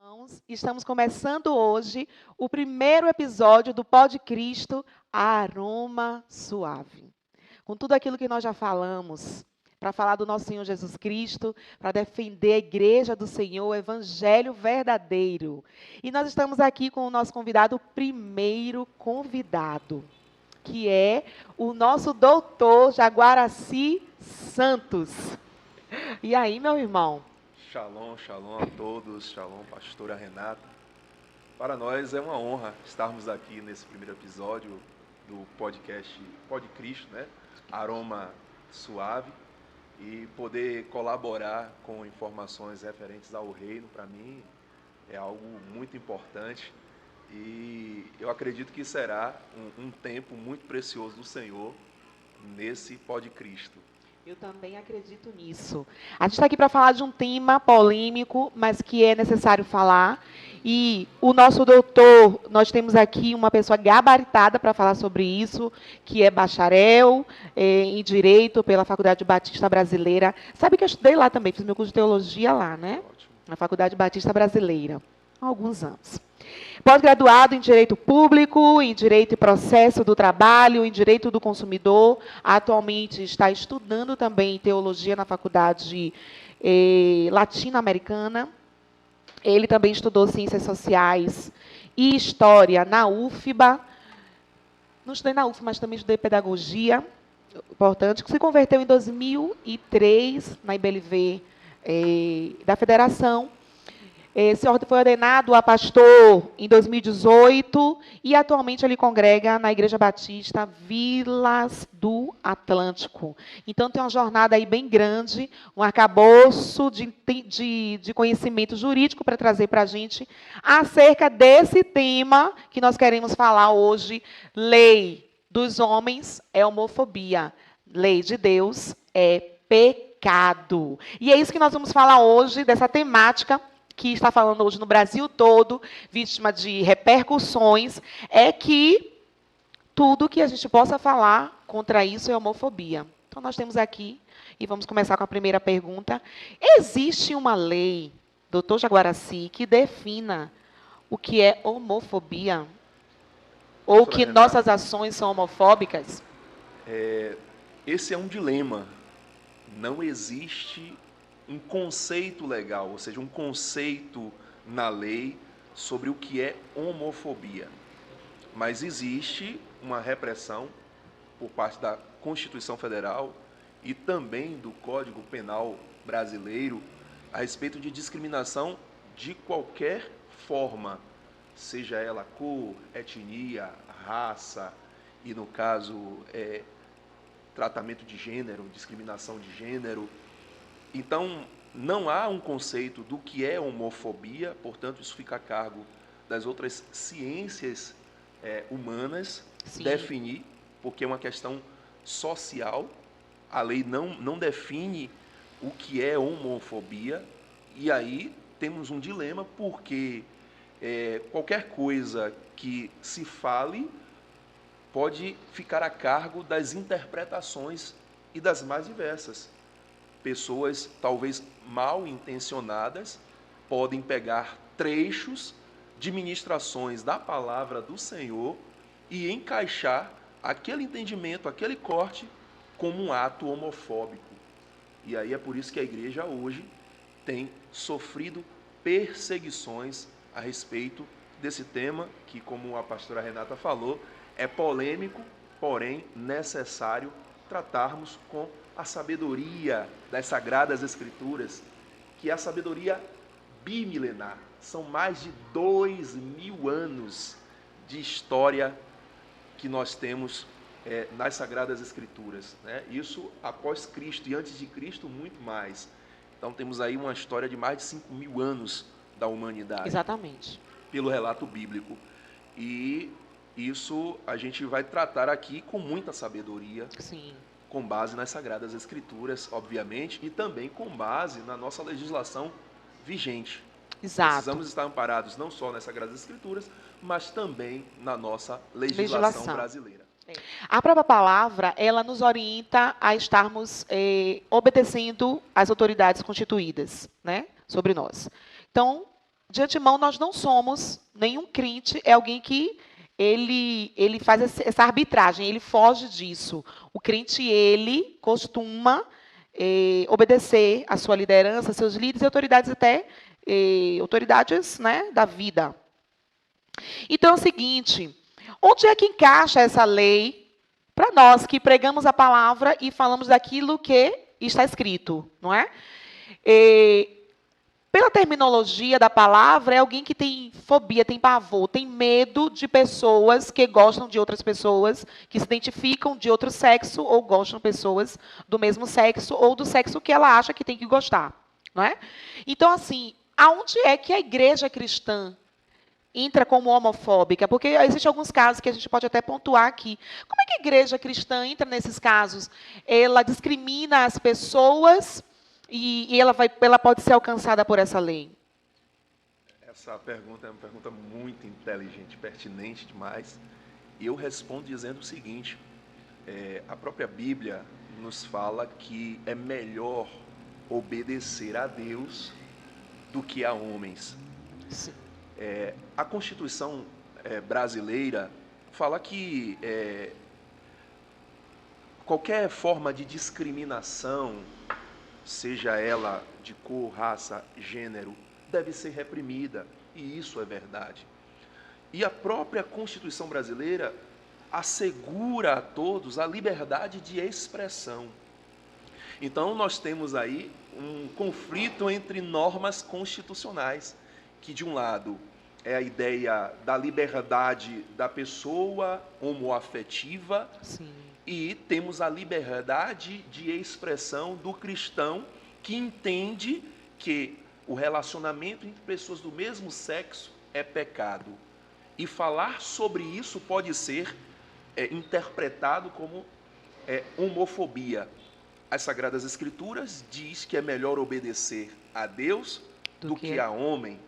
Irmãos, estamos começando hoje o primeiro episódio do Pod Cristo, Aroma Suave. Com tudo aquilo que nós já falamos, para falar do nosso Senhor Jesus Cristo, para defender a igreja do Senhor, o evangelho verdadeiro. E nós estamos aqui com o nosso convidado, o primeiro convidado, que é o nosso doutor Jaguaraci Santos. E aí, meu irmão? Shalom, shalom a todos, shalom, pastora Renata. Para nós é uma honra estarmos aqui nesse primeiro episódio do podcast Pod Cristo, né? Aroma Suave, e poder colaborar com informações referentes ao reino, para mim, é algo muito importante e eu acredito que será um tempo muito precioso do Senhor nesse Pod Cristo. Eu também acredito nisso. A gente está aqui para falar de um tema polêmico, mas que é necessário falar. E o nosso doutor, nós temos aqui uma pessoa gabaritada para falar sobre isso, que é bacharel em Direito pela Faculdade Batista Brasileira. Sabe que eu estudei lá também, fiz meu curso de teologia lá, né? Ótimo. Na Faculdade Batista Brasileira, há alguns anos. Pós-graduado em Direito Público, em Direito e Processo do Trabalho, em Direito do Consumidor. Atualmente está estudando também Teologia na Faculdade Latino-Americana. Ele também estudou Ciências Sociais e História na UFBA. Não estudei na UFBA, mas também estudei Pedagogia, importante, que se converteu em 2003 na IBLV da Federação. Foi ordenado a pastor em 2018 e atualmente ele congrega na Igreja Batista Vilas do Atlântico. Então tem uma jornada aí bem grande, um arcabouço de conhecimento jurídico para trazer para a gente acerca desse tema que nós queremos falar hoje. Lei dos homens é homofobia, lei de Deus é pecado. E é isso que nós vamos falar hoje, dessa temática que está falando hoje no Brasil todo, vítima de repercussões, é que tudo que a gente possa falar contra isso é homofobia. Então, nós temos aqui, e vamos começar com a primeira pergunta. Existe uma lei, doutor Jaguaraci, que defina o que é homofobia? Ou Pastora que Renata, nossas ações são homofóbicas? esse é um dilema. Não existe um conceito legal, ou seja, um conceito na lei sobre o que é homofobia. Mas existe uma repressão por parte da Constituição Federal e também do Código Penal brasileiro a respeito de discriminação de qualquer forma, seja ela cor, etnia, raça e, no caso, tratamento de gênero, discriminação de gênero. Então, não há um conceito do que é homofobia, portanto, isso fica a cargo das outras ciências humanas. Sim. Definir, porque é uma questão social. A lei não define o que é homofobia, e aí temos um dilema, porque qualquer coisa que se fale pode ficar a cargo das interpretações e das mais diversas. Pessoas talvez mal intencionadas podem pegar trechos de ministrações da palavra do Senhor e encaixar aquele entendimento, aquele corte, como um ato homofóbico. E aí é por isso que a igreja hoje tem sofrido perseguições a respeito desse tema, que, como a pastora Renata falou, é polêmico, porém necessário tratarmos com a sabedoria das Sagradas Escrituras, que é a sabedoria bimilenar. São mais de 2000 anos de história que nós temos nas Sagradas Escrituras, né? Isso após Cristo, e antes de Cristo muito mais. Então temos aí uma história de mais de 5000 anos da humanidade. Exatamente. Pelo relato bíblico. E isso a gente vai tratar aqui com muita sabedoria. Sim. Com base nas Sagradas Escrituras, obviamente, e também com base na nossa legislação vigente. Exato. Precisamos estar amparados não só nas Sagradas Escrituras, mas também na nossa legislação brasileira. A própria palavra, ela nos orienta a estarmos obedecendo às autoridades constituídas, né, sobre nós. Então, de antemão, nós não somos, nenhum crente é alguém que ele faz essa arbitragem, ele foge disso. O crente, ele costuma obedecer à sua liderança, seus líderes e autoridades até, autoridades, né, da vida. Então é o seguinte, onde é que encaixa essa lei para nós que pregamos a palavra e falamos daquilo que está escrito, não é? Pela terminologia da palavra, é alguém que tem fobia, tem pavor, tem medo de pessoas que gostam de outras pessoas, que se identificam de outro sexo ou gostam de pessoas do mesmo sexo ou do sexo que ela acha que tem que gostar, não é? Então, assim, aonde é que a igreja cristã entra como homofóbica? Porque existem alguns casos que a gente pode até pontuar aqui. Como é que a igreja cristã entra nesses casos? Ela discrimina as pessoas e ela pode ser alcançada por essa lei? Essa pergunta é uma pergunta muito inteligente, pertinente demais. E eu respondo dizendo o seguinte, a própria Bíblia nos fala que é melhor obedecer a Deus do que a homens. Sim. A Constituição brasileira fala que qualquer forma de discriminação, seja ela de cor, raça, gênero, deve ser reprimida, e isso é verdade. E a própria Constituição brasileira assegura a todos a liberdade de expressão. Então, nós temos aí um conflito entre normas constitucionais, que, de um lado, é a ideia da liberdade da pessoa homoafetiva, Sim. e temos a liberdade de expressão do cristão que entende que o relacionamento entre pessoas do mesmo sexo é pecado. E falar sobre isso pode ser interpretado como homofobia. As Sagradas Escrituras diz que é melhor obedecer a Deus do que a homem.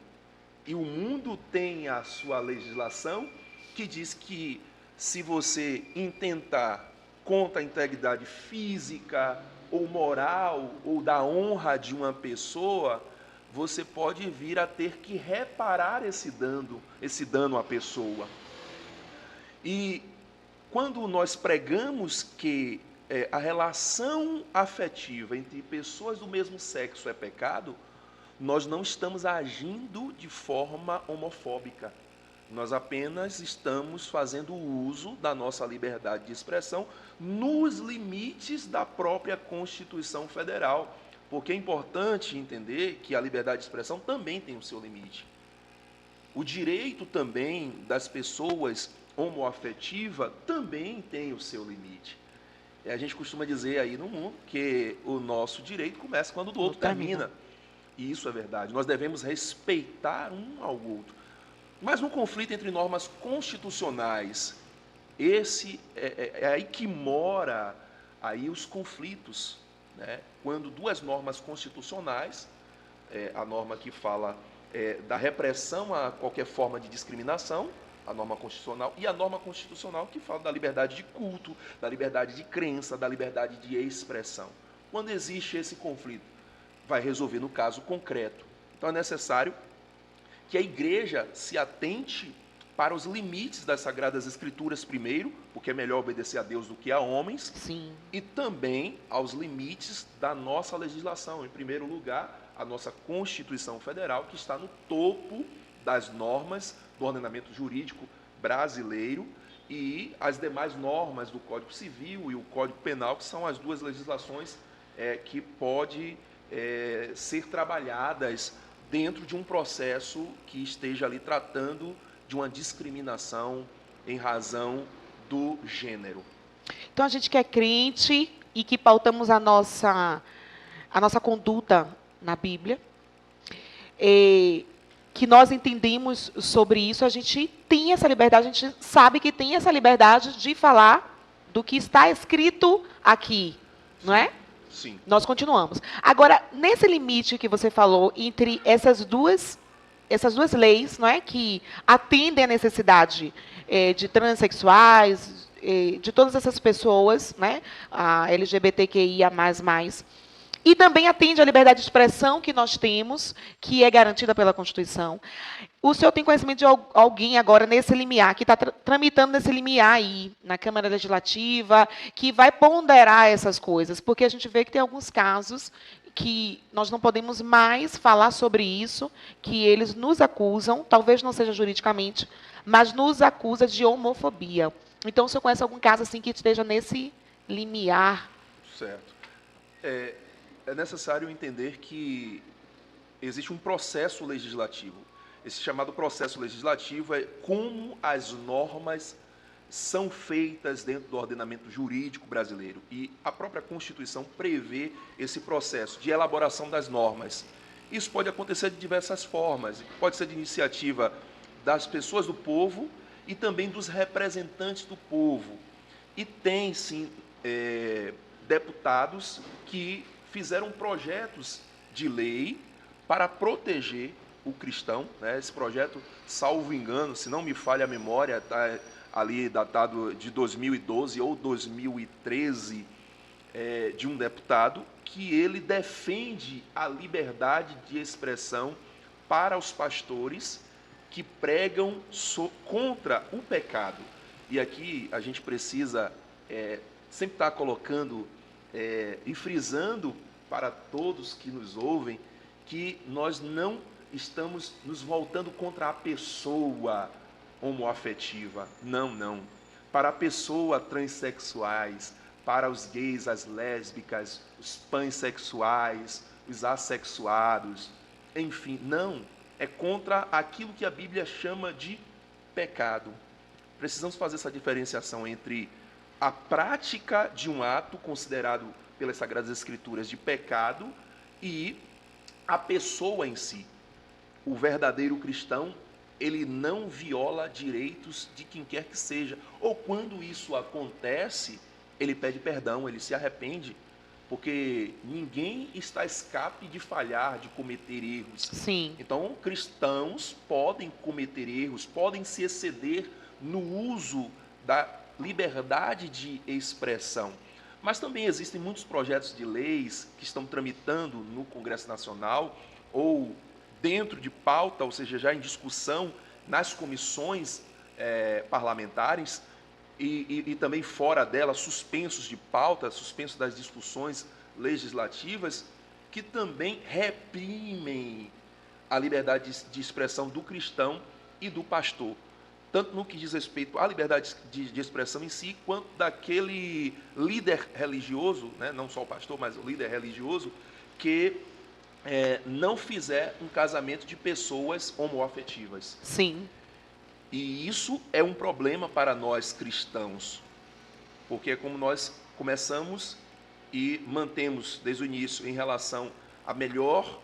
E o mundo tem a sua legislação que diz que se você intentar contra a integridade física ou moral ou da honra de uma pessoa, você pode vir a ter que reparar esse dano à pessoa. E quando nós pregamos que a relação afetiva entre pessoas do mesmo sexo é pecado, nós não estamos agindo de forma homofóbica. Nós apenas estamos fazendo uso da nossa liberdade de expressão nos limites da própria Constituição Federal. Porque é importante entender que a liberdade de expressão também tem o seu limite. O direito também das pessoas homoafetivas também tem o seu limite. E a gente costuma dizer aí no mundo que o nosso direito começa quando o do outro termina. E isso é verdade. Nós devemos respeitar um ao outro. Mas no conflito entre normas constitucionais, esse é aí que mora aí os conflitos, né? Quando duas normas constitucionais, a norma que fala da repressão a qualquer forma de discriminação, a norma constitucional, e a norma constitucional que fala da liberdade de culto, da liberdade de crença, da liberdade de expressão. Quando existe esse conflito, vai resolver no caso concreto. Então é necessário que a igreja se atente para os limites das Sagradas Escrituras primeiro, porque é melhor obedecer a Deus do que a homens. Sim. E também aos limites da nossa legislação. Em primeiro lugar, a nossa Constituição Federal, que está no topo das normas do ordenamento jurídico brasileiro, e as demais normas do Código Civil e o Código Penal, que são as duas legislações que podem ser trabalhadas dentro de um processo que esteja ali tratando de uma discriminação em razão do gênero. Então, a gente que é crente e que pautamos a nossa conduta na Bíblia, que nós entendemos sobre isso, a gente tem essa liberdade, a gente sabe que tem essa liberdade de falar do que está escrito aqui, não é? Sim. Nós continuamos. Agora, nesse limite que você falou, entre essas duas leis, não é, que atendem à necessidade de transexuais, de todas essas pessoas, né, a LGBTQIA+, E também atende à liberdade de expressão que nós temos, que é garantida pela Constituição. O senhor tem conhecimento de alguém agora nesse limiar, que está tramitando nesse limiar aí, na Câmara Legislativa, que vai ponderar essas coisas? Porque a gente vê que tem alguns casos que nós não podemos mais falar sobre isso, que eles nos acusam, talvez não seja juridicamente, mas nos acusa de homofobia. Então, o senhor conhece algum caso assim que esteja nesse limiar? Certo. É necessário entender que existe um processo legislativo. Esse chamado processo legislativo é como as normas são feitas dentro do ordenamento jurídico brasileiro. E a própria Constituição prevê esse processo de elaboração das normas. Isso pode acontecer de diversas formas. Pode ser de iniciativa das pessoas do povo e também dos representantes do povo. E tem, sim, deputados que fizeram projetos de lei para proteger o cristão, né? Esse projeto, salvo engano, se não me falha a memória, está ali datado de 2012 ou 2013, de um deputado, que ele defende a liberdade de expressão para os pastores que pregam contra o pecado. E aqui a gente precisa sempre estar colocando e frisando para todos que nos ouvem que nós não estamos nos voltando contra a pessoa homoafetiva. Não, não. Para a pessoa transexuais, para os gays, as lésbicas, os pansexuais, os assexuados, enfim, não. É contra aquilo que a Bíblia chama de pecado. Precisamos fazer essa diferenciação entre a prática de um ato considerado pelas Sagradas Escrituras de pecado e a pessoa em si. O verdadeiro cristão, ele não viola direitos de quem quer que seja. Ou quando isso acontece, ele pede perdão, ele se arrepende, porque ninguém está a escape de falhar, de cometer erros. Sim. Então, cristãos podem cometer erros, podem se exceder no uso da liberdade de expressão. Mas também existem muitos projetos de leis que estão tramitando no Congresso Nacional ou dentro de pauta, ou seja, já em discussão nas comissões parlamentares e também fora dela, suspensos de pauta, suspensos das discussões legislativas, que também reprimem a liberdade de expressão do cristão e do pastor, tanto no que diz respeito à liberdade de expressão em si, quanto daquele líder religioso, né, não só o pastor, mas o líder religioso, que não fizer um casamento de pessoas homoafetivas. Sim. E isso é um problema para nós cristãos, porque é como nós começamos e mantemos desde o início em relação à melhor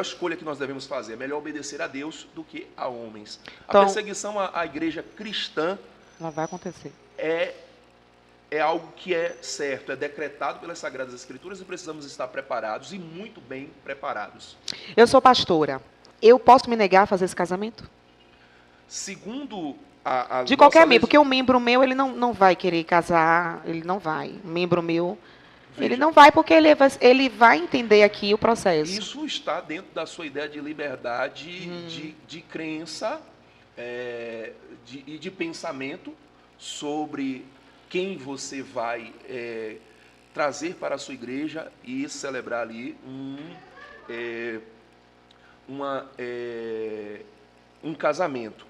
escolha que nós devemos fazer. É melhor obedecer a Deus do que a homens. Então, a perseguição à igreja cristã ela vai acontecer. É algo que é certo, é decretado pelas Sagradas Escrituras e precisamos estar preparados e muito bem preparados. Eu sou pastora. Eu posso me negar a fazer esse casamento? Segundo a de qualquer membro, porque um membro meu, ele não vai querer casar, ele não vai. Um membro meu, Veja, ele não vai porque ele vai entender aqui o processo. Isso está dentro da sua ideia de liberdade de crença e de pensamento sobre quem você vai trazer para a sua igreja e celebrar ali um casamento.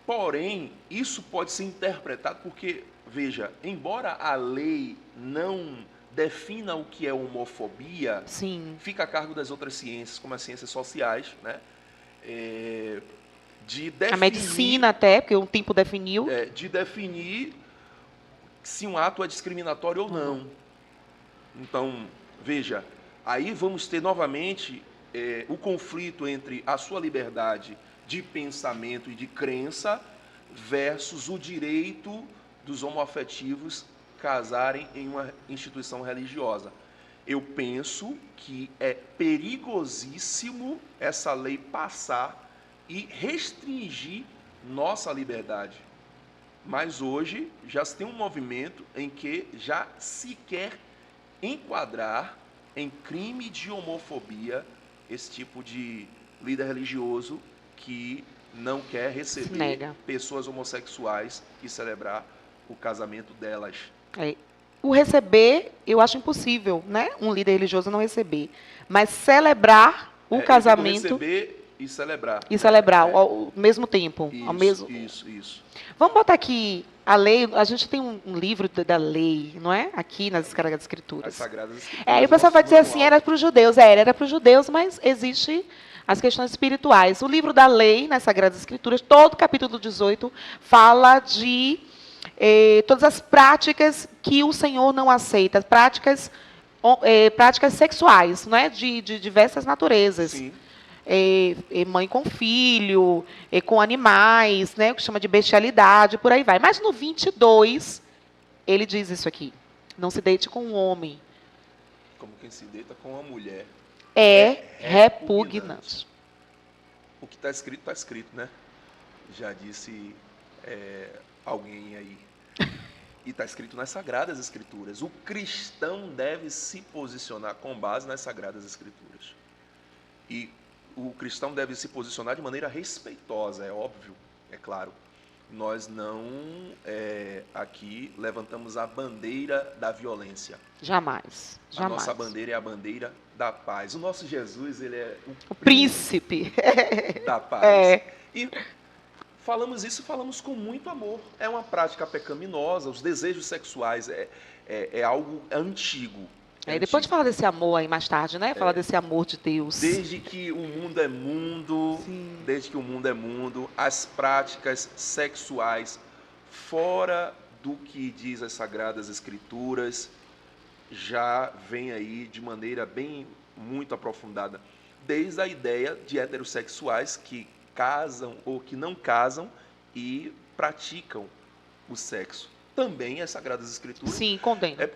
Porém, isso pode ser interpretado porque, veja, embora a lei não defina o que é homofobia, sim, fica a cargo das outras ciências, como as ciências sociais, né? De definir, a medicina até, porque um tempo definiu. De definir se um ato é discriminatório ou não. Então, veja, aí vamos ter novamente o conflito entre a sua liberdade de pensamento e de crença versus o direito dos homoafetivos casarem em uma instituição religiosa. Eu penso que é perigosíssimo essa lei passar e restringir nossa liberdade. Mas hoje já se tem um movimento em que já se quer enquadrar em crime de homofobia esse tipo de líder religioso que não quer Se receber nega. pessoas homossexuais e celebrar o casamento delas. É. O receber, eu acho impossível, né? Um líder religioso não receber. Mas celebrar o Eu digo casamento receber e celebrar. e celebrar É, ao mesmo tempo. Ao mesmo... isso. Vamos botar aqui a lei. A gente tem um livro da lei, não é? Aqui nas Sagradas As Escrituras. Sagradas Escrituras. É, e o pessoal vai dizer assim, era para os judeus. Era para os judeus, mas existe as questões espirituais. O livro da lei, nas Sagradas Escrituras, todo o capítulo 18, fala de todas as práticas que o Senhor não aceita, práticas sexuais, não é? De diversas naturezas. Sim. Mãe com filho, com animais, né? O que chama de bestialidade, por aí vai. Mas no 22, ele diz isso aqui. Não se deite com um homem. Como quem se deita com uma mulher. Repugnante. O que está escrito, né? Já disse alguém aí. E está escrito nas Sagradas Escrituras. O cristão deve se posicionar com base nas Sagradas Escrituras. E o cristão deve se posicionar de maneira respeitosa, é óbvio, é claro. Nós não aqui levantamos a bandeira da violência. Jamais. A nossa bandeira é a bandeira da paz. O nosso Jesus, ele é o príncipe da paz. E falamos com muito amor. É uma prática pecaminosa, os desejos sexuais é algo antigo. Depois de falar desse amor aí mais tarde, né? Falar desse amor de Deus. Desde que o mundo é mundo, Sim. Desde que o mundo é mundo, as práticas sexuais fora do que diz as Sagradas Escrituras já vem aí de maneira muito aprofundada. Desde a ideia de heterossexuais que casam ou que não casam e praticam o sexo. Também as Sagradas Escrituras... Sim, condena.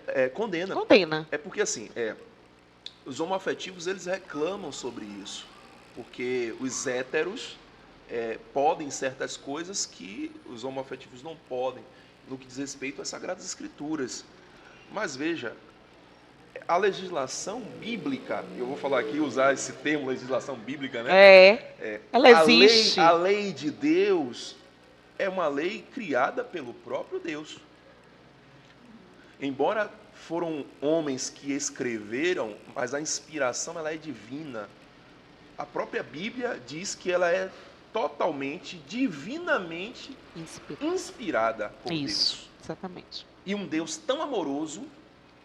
Condena. É porque, assim, os homoafetivos, eles reclamam sobre isso. Porque os héteros podem certas coisas que os homoafetivos não podem, no que diz respeito às Sagradas Escrituras. Mas, veja, a legislação bíblica, eu vou falar aqui, usar esse termo, legislação bíblica, né? Ela existe. A lei de Deus é uma lei criada pelo próprio Deus. Embora foram homens que escreveram, mas a inspiração ela é divina. A própria Bíblia diz que ela é totalmente, divinamente inspirada por Deus. Isso, exatamente. E um Deus tão amoroso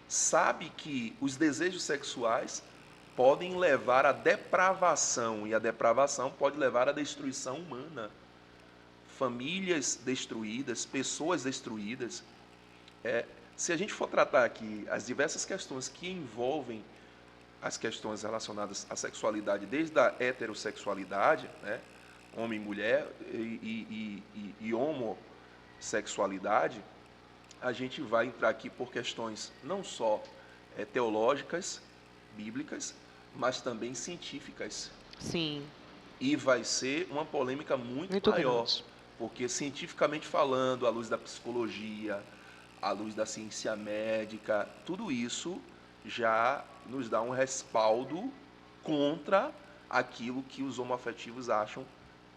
sabe que os desejos sexuais podem levar à depravação, e a depravação pode levar à destruição humana. Famílias destruídas, pessoas destruídas. Se a gente for tratar aqui as diversas questões que envolvem as questões relacionadas à sexualidade, desde a heterossexualidade, né, homem e mulher, e homossexualidade, a gente vai entrar aqui por questões não só teológicas, bíblicas, mas também científicas. Sim. E vai ser uma polêmica muito maior, grande. Porque cientificamente falando, à luz da psicologia, à luz da ciência médica, tudo isso já nos dá um respaldo contra aquilo que os homoafetivos acham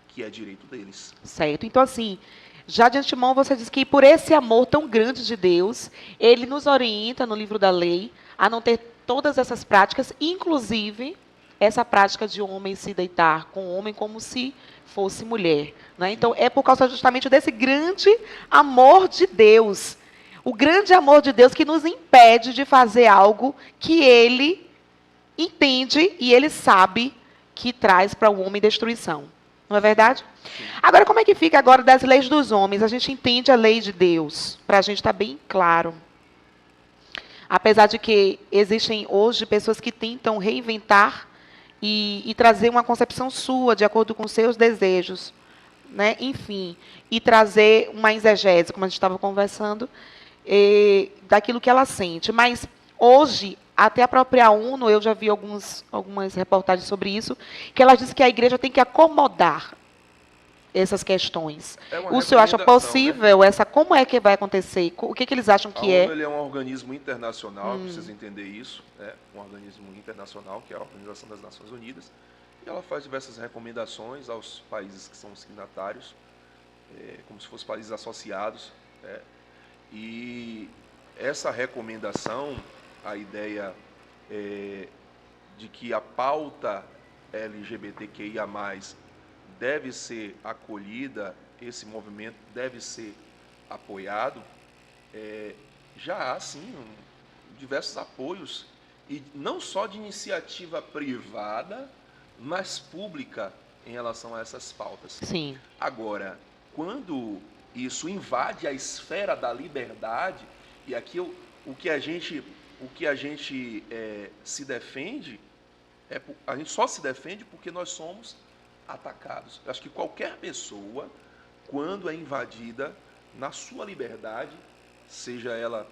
que é direito deles. Certo. Então, assim, já de antemão você diz que por esse amor tão grande de Deus, ele nos orienta no livro da lei a não ter todas essas práticas, inclusive essa prática de homem se deitar com o homem como se fosse mulher. Né? Então, é por causa justamente desse grande amor de Deus. O grande amor de Deus que nos impede de fazer algo que ele entende e ele sabe que traz para o homem destruição. Não é verdade? Sim. Agora, como é que fica agora das leis dos homens? A gente entende a lei de Deus, para a gente estar bem claro. Apesar de que existem hoje pessoas que tentam reinventar e trazer uma concepção sua, de acordo com seus desejos, né? Enfim, e trazer uma exegese, como a gente estava conversando, daquilo que ela sente. Mas, hoje, até a própria ONU, eu já vi algumas reportagens sobre isso, que ela diz que a igreja tem que acomodar essas questões. É uma O senhor acha recomendação, né? possível essa? Como é que vai acontecer? O que eles acham A que ONU é? ele é um organismo internacional, precisa entender isso, é um organismo internacional, que é a Organização das Nações Unidas, e ela faz diversas recomendações aos países que são signatários, como se fossem países associados, né? E essa recomendação, a ideia de que a pauta LGBTQIA+, deve ser acolhida, esse movimento deve ser apoiado, já há, sim, diversos apoios, e não só de iniciativa privada, mas pública em relação a essas pautas. Sim. Agora, quando isso invade a esfera da liberdade, e aqui o que a gente se defende, a gente só se defende porque nós somos atacados. Eu acho que qualquer pessoa, quando é invadida na sua liberdade, seja ela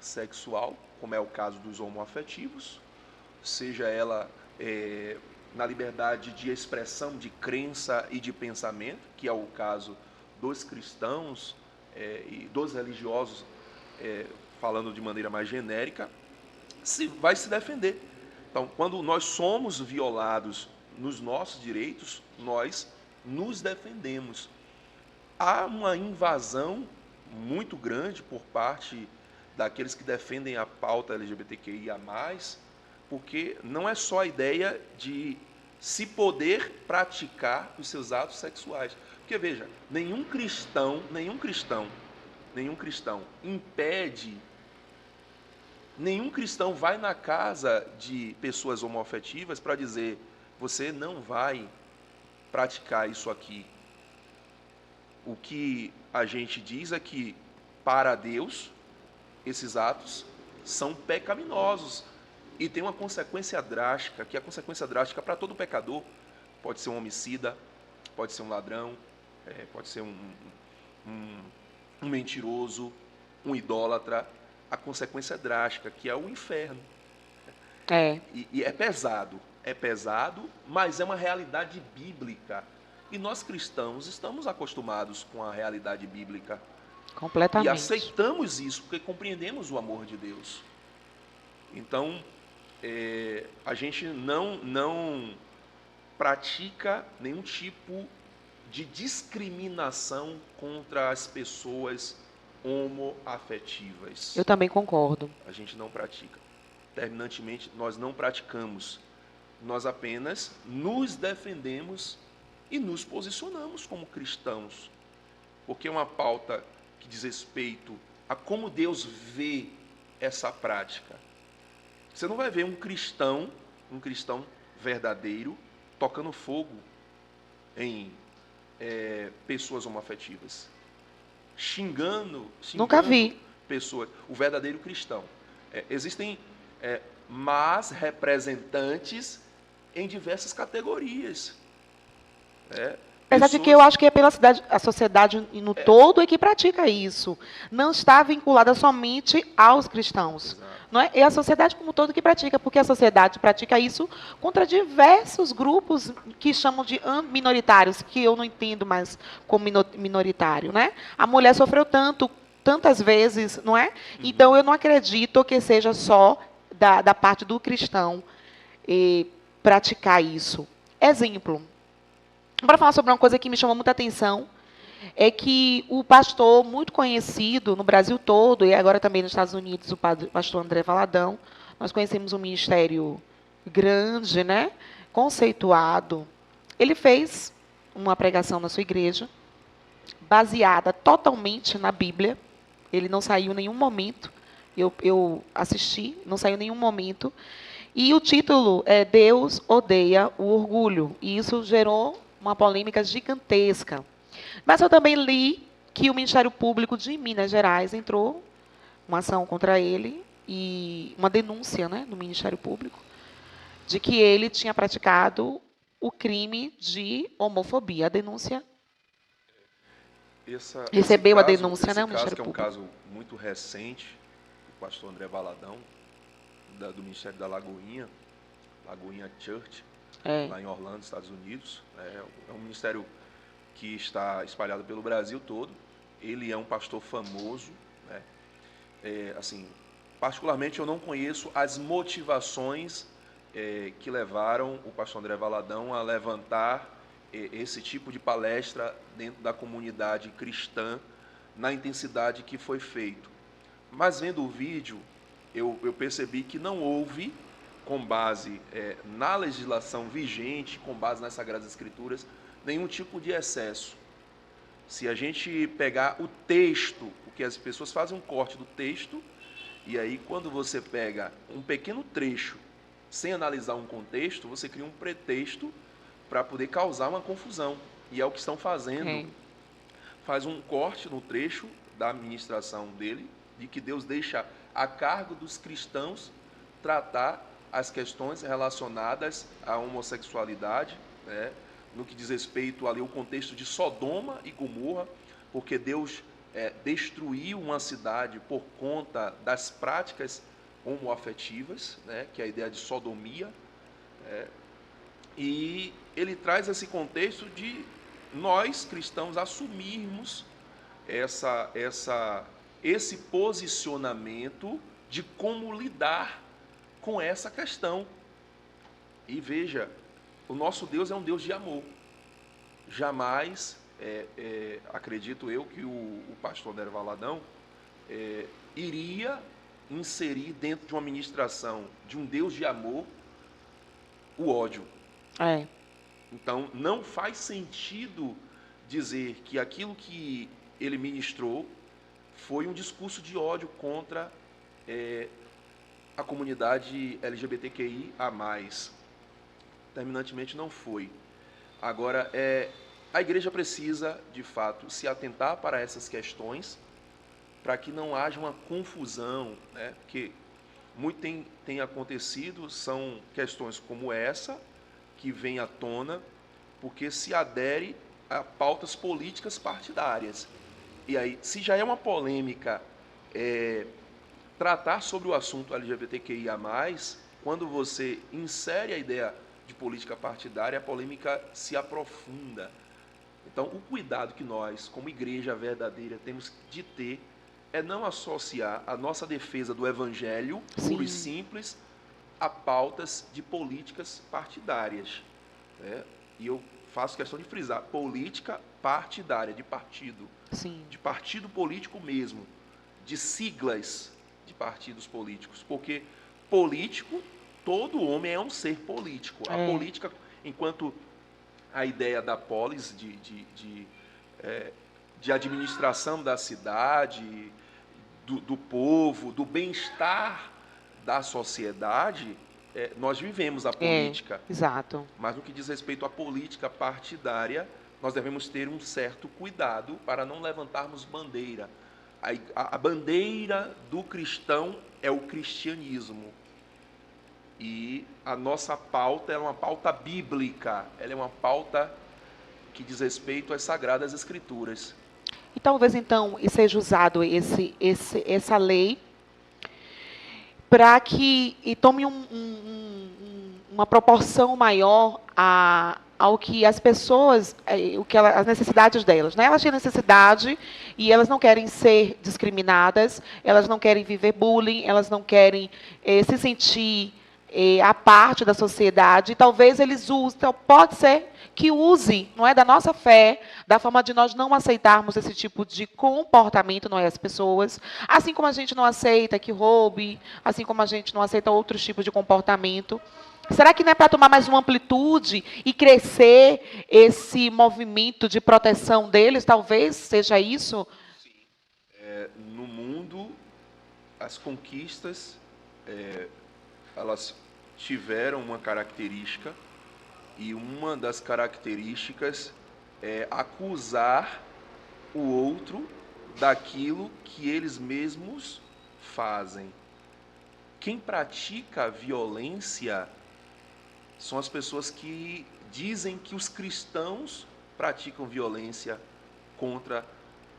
sexual, como é o caso dos homoafetivos, seja ela na liberdade de expressão de crença e de pensamento, que é o caso dos cristãos e dos religiosos, falando de maneira mais genérica, vai se defender. Então, quando nós somos violados nos nossos direitos, nós nos defendemos. Há uma invasão muito grande por parte daqueles que defendem a pauta LGBTQIA+, porque não é só a ideia de se poder praticar os seus atos sexuais. Porque, veja, nenhum cristão impede, nenhum cristão vai na casa de pessoas homoafetivas para dizer: você não vai praticar isso aqui. O que a gente diz é que, para Deus, esses atos são pecaminosos e tem uma consequência drástica, que é a consequência drástica para todo pecador. Pode ser um homicida, pode ser um ladrão, pode ser um mentiroso, um idólatra. A consequência drástica, que é o inferno. E é pesado, mas é uma realidade bíblica. E nós cristãos estamos acostumados com a realidade bíblica. Completamente. E aceitamos isso, porque compreendemos o amor de Deus. Então, a gente não pratica nenhum tipo de discriminação contra as pessoas homoafetivas. Eu também concordo. A gente não pratica. Terminantemente, nós não praticamos. Nós apenas nos defendemos e nos posicionamos como cristãos. Porque é uma pauta que diz respeito a como Deus vê essa prática. Você não vai ver um cristão verdadeiro, tocando fogo em pessoas homoafetivas. Xingando Nunca vi. pessoas. O verdadeiro cristão. Existem más representantes em diversas categorias. Apesar de que eu acho que é a sociedade no todo é que pratica isso. Não está vinculada somente aos cristãos. Não é? É a sociedade como um todo que pratica, porque a sociedade pratica isso contra diversos grupos que chamam de minoritários, que eu não entendo mais como minoritário. Né? A mulher sofreu tantas vezes, não é? Então, eu não acredito que seja só da parte do cristão praticar isso. Exemplo. Para falar sobre uma coisa que me chamou muita atenção, é que o pastor muito conhecido no Brasil todo, e agora também nos Estados Unidos, o pastor André Valadão, nós conhecemos um ministério grande, né, conceituado. Ele fez uma pregação na sua igreja, baseada totalmente na Bíblia. Ele não saiu em nenhum momento. Eu assisti, não saiu em nenhum momento. E o título é Deus odeia o orgulho. E isso gerou uma polêmica gigantesca. Mas eu também li que o Ministério Público de Minas Gerais entrou uma ação contra ele e uma denúncia, né, no Ministério Público de que ele tinha praticado o crime de homofobia. A denúncia recebeu a denúncia, né, o Ministério Público. É um caso muito recente, o pastor André Valadão, do Ministério da Lagoinha Church, lá em Orlando, Estados Unidos. É um ministério que está espalhado pelo Brasil todo. Ele é um pastor famoso, né? Assim, particularmente eu não conheço as motivações que levaram o pastor André Valadão a levantar esse tipo de palestra dentro da comunidade cristã na intensidade que foi feito. Mas vendo o vídeo, eu percebi que não houve, com base na legislação vigente, com base nas Sagradas Escrituras, nenhum tipo de excesso. Se a gente pegar o texto, porque as pessoas fazem um corte do texto, e aí quando você pega um pequeno trecho, sem analisar um contexto, você cria um pretexto para poder causar uma confusão. E é o que estão fazendo. Faz um corte no trecho da administração dele, de que Deus deixa a cargo dos cristãos tratar as questões relacionadas à homossexualidade, né? No que diz respeito ali ao contexto de Sodoma e Gomorra, porque Deus destruiu uma cidade por conta das práticas homoafetivas, né? Que é a ideia de sodomia, e ele traz esse contexto de nós, cristãos, assumirmos esse posicionamento de como lidar com essa questão. E veja, o nosso Deus é um Deus de amor. Jamais, acredito eu, que o pastor André Valadão iria inserir dentro de uma ministração de um Deus de amor o ódio. Então, não faz sentido dizer que aquilo que ele ministrou foi um discurso de ódio contra a comunidade LGBTQIA+. Terminantemente não foi. Agora, a igreja precisa, de fato, se atentar para essas questões, para que não haja uma confusão, né? Porque muito tem acontecido, são questões como essa, que vem à tona, porque se adere a pautas políticas partidárias. E aí, se já é uma polêmica tratar sobre o assunto LGBTQIA+, quando você insere a ideia de política partidária, a polêmica se aprofunda. Então, o cuidado que nós, como igreja verdadeira, temos de ter é não associar a nossa defesa do evangelho, puro e simples, a pautas de políticas partidárias. E eu faço questão de frisar, política partidária, de partido. De partido político mesmo, de siglas de partidos políticos, porque político, todo homem é um ser político. A política, enquanto a ideia da polis, de administração da cidade, do povo, do bem-estar da sociedade, nós vivemos a política. Exato. Mas no que diz respeito à política partidária, nós devemos ter um certo cuidado para não levantarmos bandeira. A bandeira do cristão é o cristianismo. E a nossa pauta é uma pauta bíblica, ela é uma pauta que diz respeito às Sagradas Escrituras. E talvez, então, seja usado essa lei para que tome uma proporção maior ao que as pessoas, as necessidades delas, né? Elas têm necessidade e elas não querem ser discriminadas, elas não querem viver bullying, elas não querem se sentir à parte da sociedade. Talvez eles usem, então, pode ser que use, não é, da nossa fé, da forma de nós não aceitarmos esse tipo de comportamento, não é, as pessoas, assim como a gente não aceita que roube, assim como a gente não aceita outros tipos de comportamento. Será que não é para tomar mais uma amplitude e crescer esse movimento de proteção deles? Talvez seja isso? Sim. No mundo, as conquistas, elas tiveram uma característica, e uma das características é acusar o outro daquilo que eles mesmos fazem. Quem pratica a violência são as pessoas que dizem que os cristãos praticam violência contra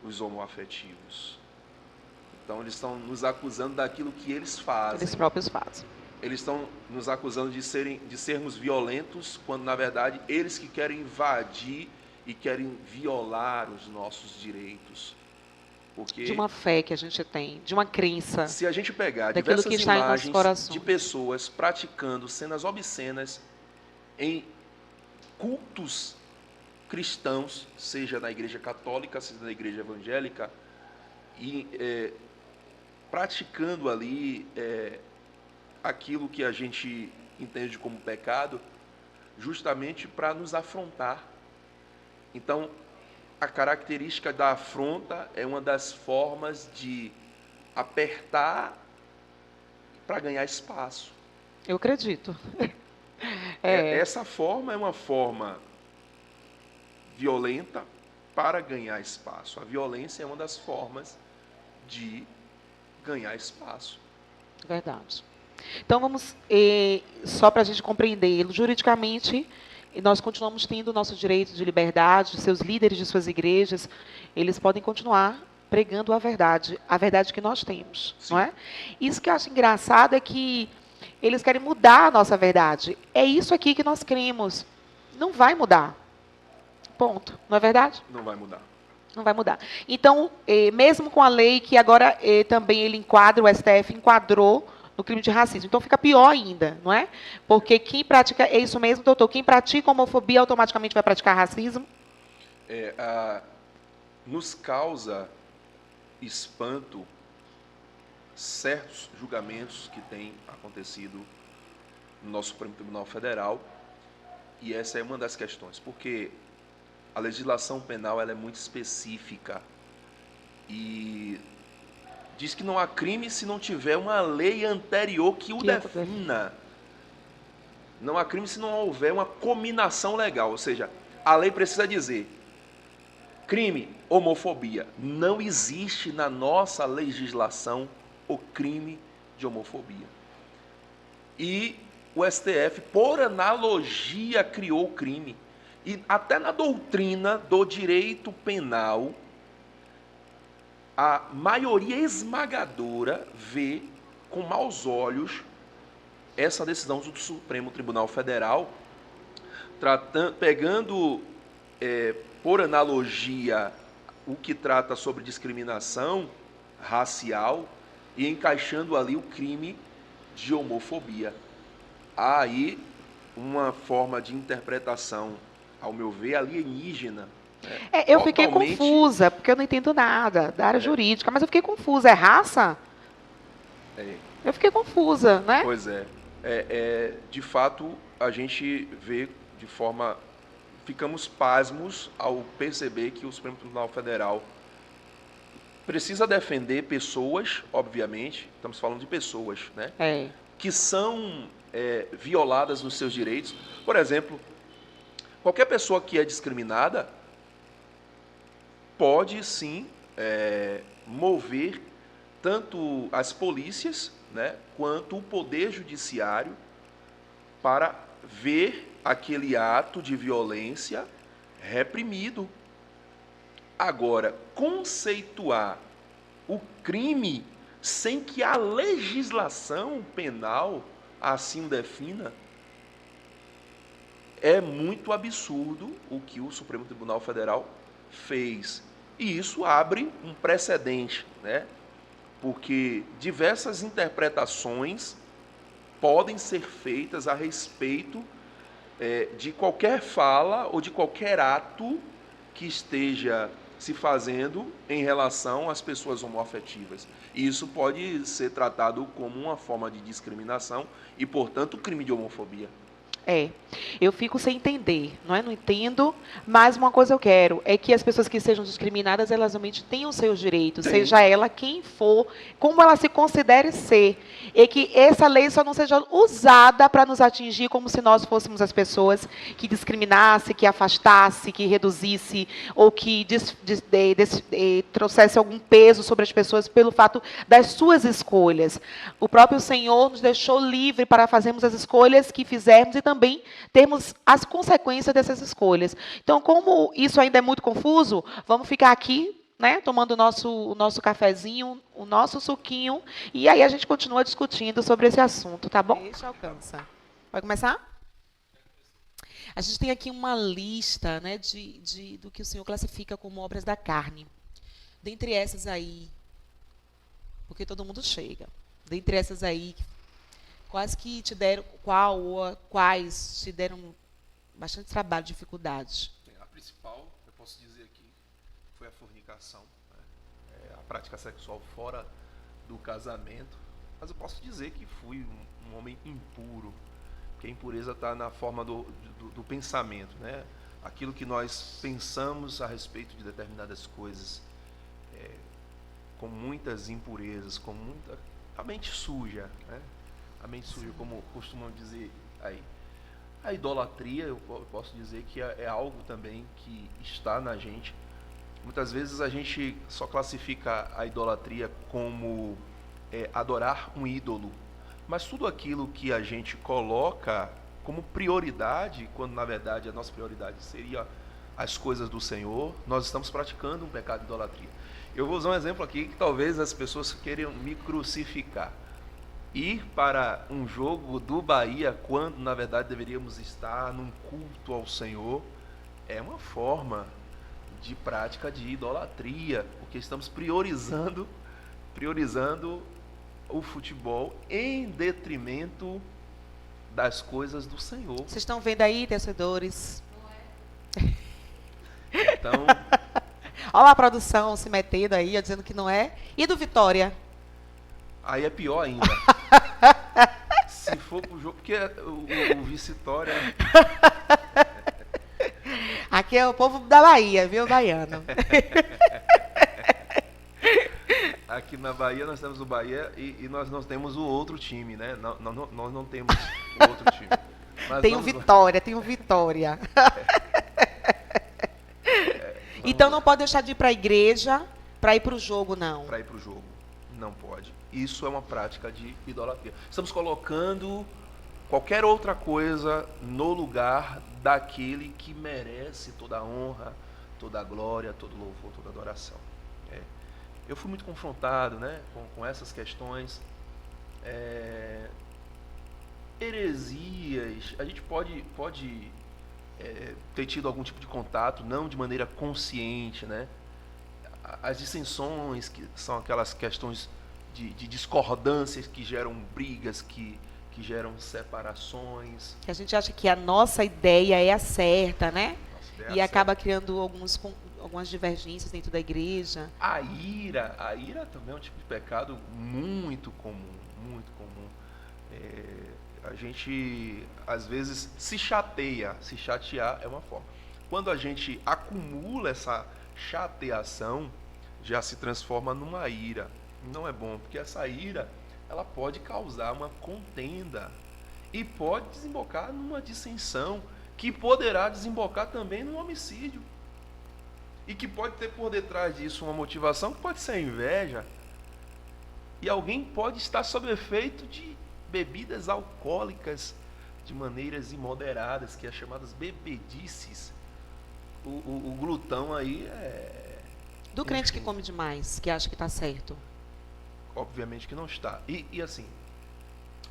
os homoafetivos. Então, eles estão nos acusando daquilo que eles fazem. Eles próprios fazem. Eles estão nos acusando de sermos violentos, quando, na verdade, eles que querem invadir e querem violar os nossos direitos. Porque De uma fé que a gente tem, de uma crença, se a gente pegar daquilo que diversas está em nossos imagens de corações. pessoas praticando cenas obscenas em cultos cristãos, seja na igreja católica, seja na igreja evangélica, e praticando ali aquilo que a gente entende como pecado, justamente para nos afrontar. Então, a característica da afronta é uma das formas de apertar para ganhar espaço. Eu acredito. É, Essa forma é uma forma violenta para ganhar espaço. A violência é uma das formas de ganhar espaço. verdade. Então, vamos, só para a gente compreender, juridicamente, nós continuamos tendo o nosso direito de liberdade, seus líderes de suas igrejas, eles podem continuar pregando a verdade que nós temos, Sim. não é? Isso que eu acho engraçado é que eles querem mudar a nossa verdade. É isso aqui que nós cremos. Não vai mudar. Ponto. Não é verdade? Não vai mudar. Não vai mudar. Então, mesmo com a lei que agora também ele enquadra, o STF enquadrou no crime de racismo. Então fica pior ainda, não é? Porque quem pratica, é isso mesmo, doutor, quem pratica homofobia automaticamente vai praticar racismo? Nos causa espanto certos julgamentos que têm acontecido no nosso Supremo Tribunal Federal, e essa é uma das questões, porque a legislação penal ela é muito específica e diz que não há crime se não tiver uma lei anterior que o defina. Não há crime se não houver uma cominação legal, ou seja, a lei precisa dizer crime, homofobia. Não existe na nossa legislação o crime de homofobia. E o STF, por analogia, criou o crime. E até na doutrina do direito penal, a maioria esmagadora vê com maus olhos essa decisão do Supremo Tribunal Federal, pegando por analogia o que trata sobre discriminação racial e encaixando ali o crime de homofobia. Há aí uma forma de interpretação, ao meu ver, alienígena. Eu fiquei confusa, porque eu não entendo nada da área jurídica, mas eu fiquei confusa. É raça? Eu fiquei confusa, né? Pois é. De fato, a gente vê de forma... Ficamos pasmos ao perceber que o Supremo Tribunal Federal precisa defender pessoas, obviamente, estamos falando de pessoas, né? Que são violadas nos seus direitos. Por exemplo, qualquer pessoa que é discriminada pode, sim, mover tanto as polícias, né, quanto o Poder Judiciário para ver aquele ato de violência reprimido. Agora, conceituar o crime sem que a legislação penal assim o defina, é muito absurdo o que o Supremo Tribunal Federal fez. E isso abre um precedente, né? Porque diversas interpretações podem ser feitas a respeito de qualquer fala ou de qualquer ato que esteja se fazendo em relação às pessoas homoafetivas. E isso pode ser tratado como uma forma de discriminação e, portanto, crime de homofobia. Eu fico sem entender, não é? Não entendo, mas uma coisa eu quero, é que as pessoas que sejam discriminadas, elas realmente tenham seus direitos, seja ela quem for, como ela se considere ser, e que essa lei só não seja usada para nos atingir como se nós fôssemos as pessoas que discriminasse, que afastasse, que reduzisse, ou que trouxesse algum peso sobre as pessoas pelo fato das suas escolhas. O próprio Senhor nos deixou livre para fazermos as escolhas que fizermos e também termos as consequências dessas escolhas. Então, como isso ainda é muito confuso, vamos ficar aqui, né, tomando o nosso cafezinho, o nosso suquinho, e aí a gente continua discutindo sobre esse assunto, tá bom? Deixa alcança. Pode começar? A gente tem aqui uma lista, né, do que o Senhor classifica como obras da carne. Dentre essas aí, porque todo mundo chega. Dentre essas aí, quais que te deram, qual ou quais te deram bastante trabalho, dificuldade? A principal, eu posso dizer aqui, foi a fornicação, né? A prática sexual fora do casamento. Mas eu posso dizer que fui um homem impuro, porque a impureza está na forma do pensamento, né? Aquilo que nós pensamos a respeito de determinadas coisas, com muitas impurezas, com muita... A mente suja, né? A mente suja, como costumam dizer aí. A idolatria, eu posso dizer que é algo também que está na gente. Muitas vezes a gente só classifica a idolatria como adorar um ídolo, mas tudo aquilo que a gente coloca como prioridade, quando na verdade a nossa prioridade seria as coisas do Senhor, nós estamos praticando um pecado de idolatria. Eu vou usar um exemplo aqui que talvez as pessoas queiram me crucificar. Ir para um jogo do Bahia, quando na verdade deveríamos estar num culto ao Senhor, é uma forma de prática de idolatria, porque estamos priorizando o futebol em detrimento das coisas do Senhor. Vocês estão vendo aí, torcedores? Então, olha a produção se metendo aí, dizendo que não é. E do Vitória? aí é pior ainda. Se for pro jogo, porque o Vitória... Aqui é o povo da Bahia, viu, baiano? Aqui na Bahia nós temos o Bahia e nós não temos o outro time, né? Nós não temos o outro time. Mas tem o Vitória, tem o Vitória. Então não pode deixar de ir para a igreja para ir para o jogo, não. Para ir para o jogo, não pode. Isso é uma prática de idolatria. Estamos colocando qualquer outra coisa no lugar daquele que merece toda a honra, toda a glória, todo louvor, toda a adoração. Eu fui muito confrontado, né, com essas questões. Heresias, a gente pode ter tido algum tipo de contato, não de maneira consciente, né? As dissensões, que são aquelas questões de discordâncias que geram brigas, que geram separações. Que a gente acha que a nossa ideia é a certa, né? E acaba criando algumas divergências dentro da igreja. A ira também é um tipo de pecado muito comum, muito comum. A gente, às vezes, se chatear é uma forma. Quando a gente acumula essa chateação, já se transforma numa ira. Não é bom, porque essa ira, ela pode causar uma contenda e pode desembocar numa dissensão, que poderá desembocar também num homicídio. E que pode ter por detrás disso uma motivação que pode ser a inveja. E alguém pode estar sob efeito de bebidas alcoólicas de maneiras imoderadas, que é chamadas bebedices. O glutão aí é... Do crente que come demais, que acha que está certo. Obviamente que não está. E assim,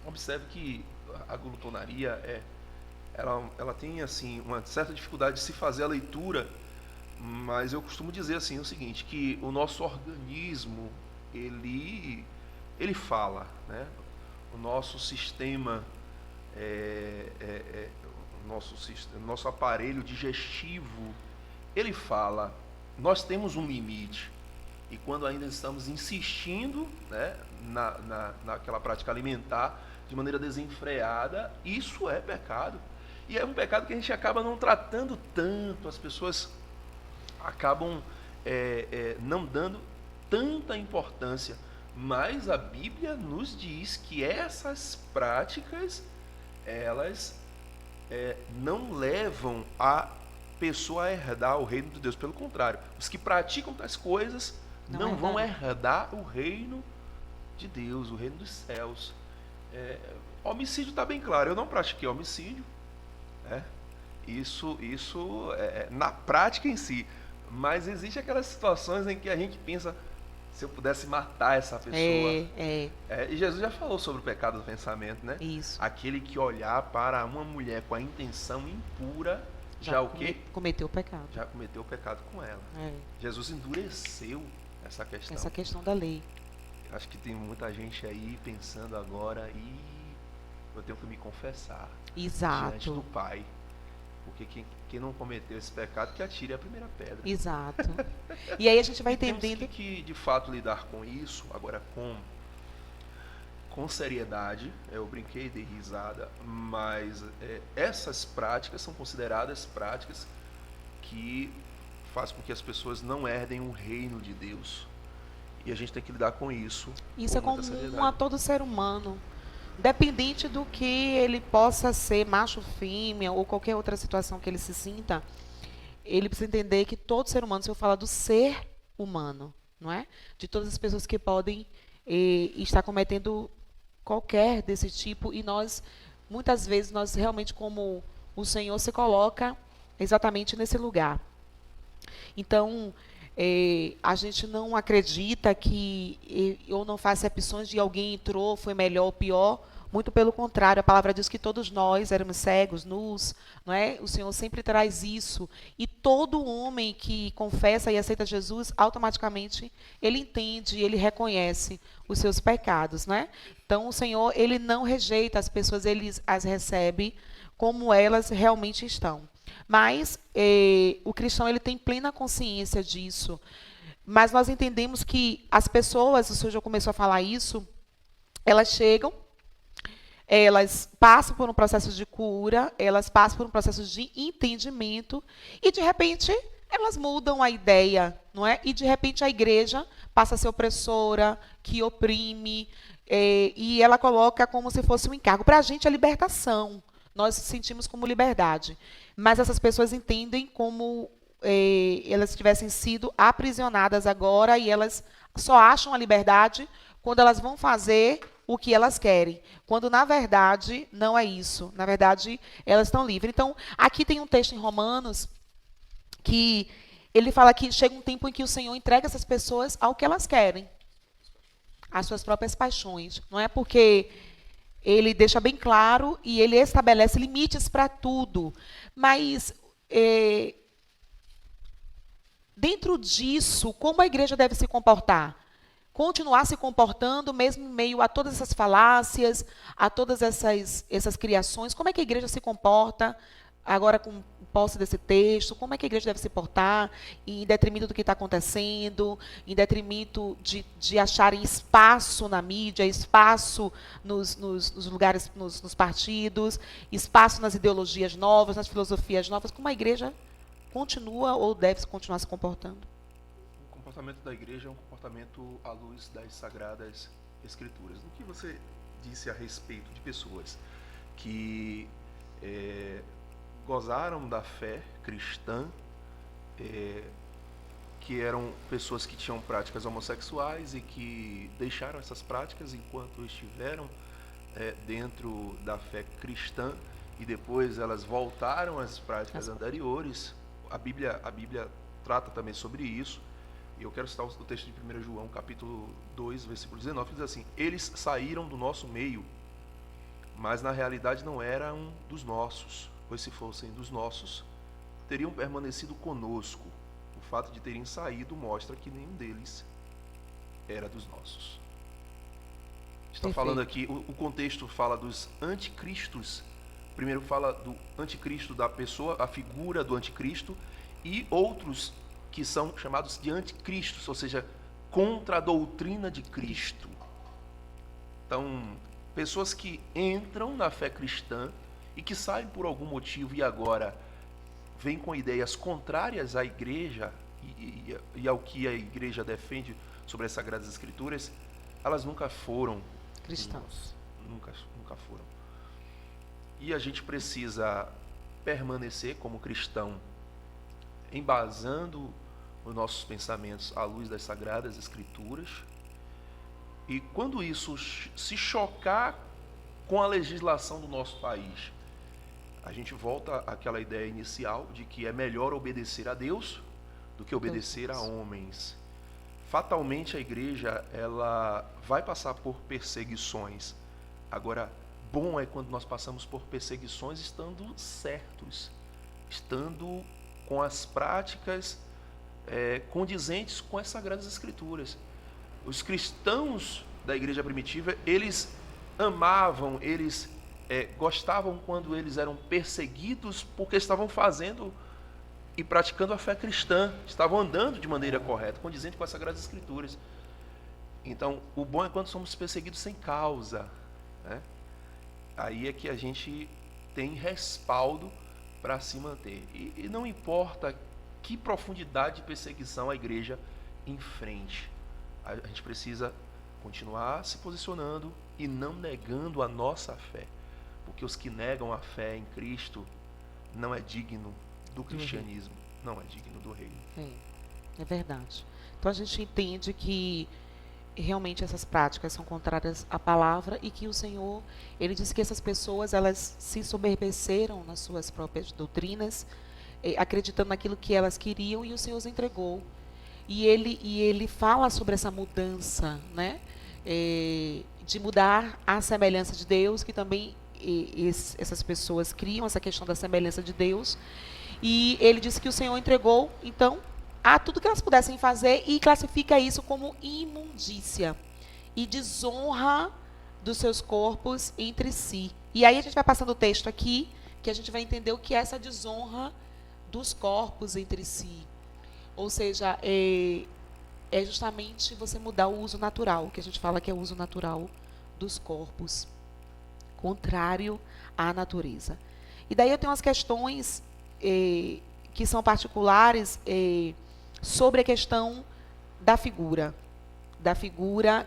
observe que a glutonaria ela tem assim uma certa dificuldade de se fazer a leitura, mas eu costumo dizer assim o seguinte, que o nosso organismo ele fala, né? O nosso sistema, nosso aparelho digestivo, ele fala. Nós temos um limite. E quando ainda estamos insistindo, né, naquela prática alimentar de maneira desenfreada, isso é pecado. E é um pecado que a gente acaba não tratando tanto, as pessoas acabam não dando tanta importância. Mas a Bíblia nos diz que essas práticas, elas não levam a pessoa a herdar o reino de Deus. Pelo contrário, os que praticam tais coisas não vão herdar o reino de Deus, o reino dos céus. Homicídio está bem claro, eu não pratiquei homicídio, né? Isso na prática em si, mas existe aquelas situações em que a gente pensa, Se eu pudesse matar essa pessoa. E Jesus já falou sobre o pecado do pensamento, né? Isso. Aquele que olhar para uma mulher com a intenção impura, já o quê? Cometeu o pecado. Já cometeu o pecado com ela. Jesus endureceu essa questão. Essa questão da lei. Acho que tem muita gente aí pensando agora, eu tenho que me confessar. Exato. Diante do Pai. Porque quem não cometeu esse pecado, que atire a primeira pedra. Exato. E aí a gente vai entendendo... Temos que, de fato, lidar com isso, agora com seriedade. Eu brinquei, dei risada, mas essas práticas são consideradas práticas que fazem com que as pessoas não herdem o reino de Deus. E a gente tem que lidar com isso. Isso é comum a todo ser humano. Independente do que ele possa ser, macho, fêmea, ou qualquer outra situação que ele se sinta, ele precisa entender que todo ser humano, se eu falar do ser humano, não é? De todas as pessoas que podem estar cometendo qualquer desse tipo, e nós, muitas vezes, nós realmente, como o Senhor se coloca exatamente nesse lugar. Então, a gente não acredita que ou não faz acepções de alguém entrou, foi melhor ou pior. Muito pelo contrário, a palavra diz que todos nós éramos cegos, nus, não é? O Senhor sempre traz isso. E todo homem que confessa e aceita Jesus, automaticamente ele entende, ele reconhece os seus pecados, não é? Então, o Senhor, ele não rejeita as pessoas, ele as recebe como elas realmente estão. Mas o cristão, ele tem plena consciência disso. Mas nós entendemos que as pessoas, o Senhor já começou a falar isso, elas chegam, elas passam por um processo de cura, elas passam por um processo de entendimento, e de repente elas mudam a ideia, não é? E de repente a igreja passa a ser opressora, que oprime, e ela coloca como se fosse um encargo. Para a gente é libertação. Nós sentimos como liberdade. Mas essas pessoas entendem como elas tivessem sido aprisionadas agora, e elas só acham a liberdade quando elas vão fazer o que elas querem. Quando, na verdade, não é isso. Na verdade, elas estão livres. Então, aqui tem um texto em Romanos que ele fala que chega um tempo em que o Senhor entrega essas pessoas ao que elas querem. Às suas próprias paixões. Não é porque... Ele deixa bem claro e ele estabelece limites para tudo. Mas, dentro disso, como a igreja deve se comportar? Continuar se comportando, mesmo em meio a todas essas falácias, a todas essas criações. Como é que a igreja se comporta agora com posse desse texto? Como é que a igreja deve se portar em detrimento do que está acontecendo, em detrimento de acharem espaço na mídia, espaço nos lugares, nos partidos, espaço nas ideologias novas, nas filosofias novas? Como a igreja continua ou deve continuar se comportando? O comportamento da igreja é um comportamento à luz das Sagradas Escrituras. O que você disse a respeito de pessoas que gozaram da fé cristã, que eram pessoas que tinham práticas homossexuais e que deixaram essas práticas enquanto estiveram dentro da fé cristã, e depois elas voltaram às práticas anteriores. A Bíblia trata também sobre isso. E eu quero citar o texto de 1 João, capítulo 2, versículo 19, que diz assim: eles saíram do nosso meio, mas na realidade não eram dos nossos, pois se fossem dos nossos, teriam permanecido conosco. O fato de terem saído mostra que nenhum deles era dos nossos. Está falando aqui, o contexto fala dos anticristos. Primeiro fala do anticristo, da pessoa, a figura do anticristo, e outros que são chamados de anticristos, ou seja, contra a doutrina de Cristo. Então, pessoas que entram na fé cristã e que saem por algum motivo e agora vêm com ideias contrárias à igreja e ao que a igreja defende sobre as Sagradas Escrituras, elas nunca foram cristãos. Nunca foram. E a gente precisa permanecer como cristão, embasando os nossos pensamentos à luz das Sagradas Escrituras. E quando isso se chocar com a legislação do nosso país, a gente volta àquela ideia inicial de que é melhor obedecer a Deus do que obedecer a homens. fatalmente a igreja ela vai passar por perseguições. Agora, bom é quando nós passamos por perseguições estando certos, estando com as práticas condizentes com as Sagradas Escrituras. Os cristãos da igreja primitiva, eles amavam, eles gostavam quando eles eram perseguidos porque estavam fazendo e praticando a fé cristã, estavam andando de maneira correta, condizente com as Sagradas Escrituras. Então, o bom é quando somos perseguidos sem causa, né? Aí é que a gente tem respaldo para se manter. E não importa que profundidade de perseguição a igreja enfrente, a gente precisa continuar se posicionando e não negando a nossa fé, porque os que negam a fé em Cristo não é digno do cristianismo, não é digno do reino. É verdade. Então a gente entende que realmente essas práticas são contrárias à palavra e que o Senhor, ele diz que essas pessoas, elas se soberbeceram nas suas próprias doutrinas, acreditando naquilo que elas queriam, e o Senhor os entregou. E ele fala sobre essa mudança, né? De mudar a semelhança de Deus, que também essas pessoas criam essa questão da semelhança de Deus. E ele disse que o Senhor entregou, então, a tudo que elas pudessem fazer, e classifica isso como imundícia e desonra dos seus corpos entre si. E aí a gente vai passando o texto aqui, que a gente vai entender o que é essa desonra dos corpos entre si. Ou seja, é justamente você mudar o uso natural, que a gente fala que é o uso natural dos corpos, contrário à natureza. E daí eu tenho umas questões que são particulares sobre a questão da figura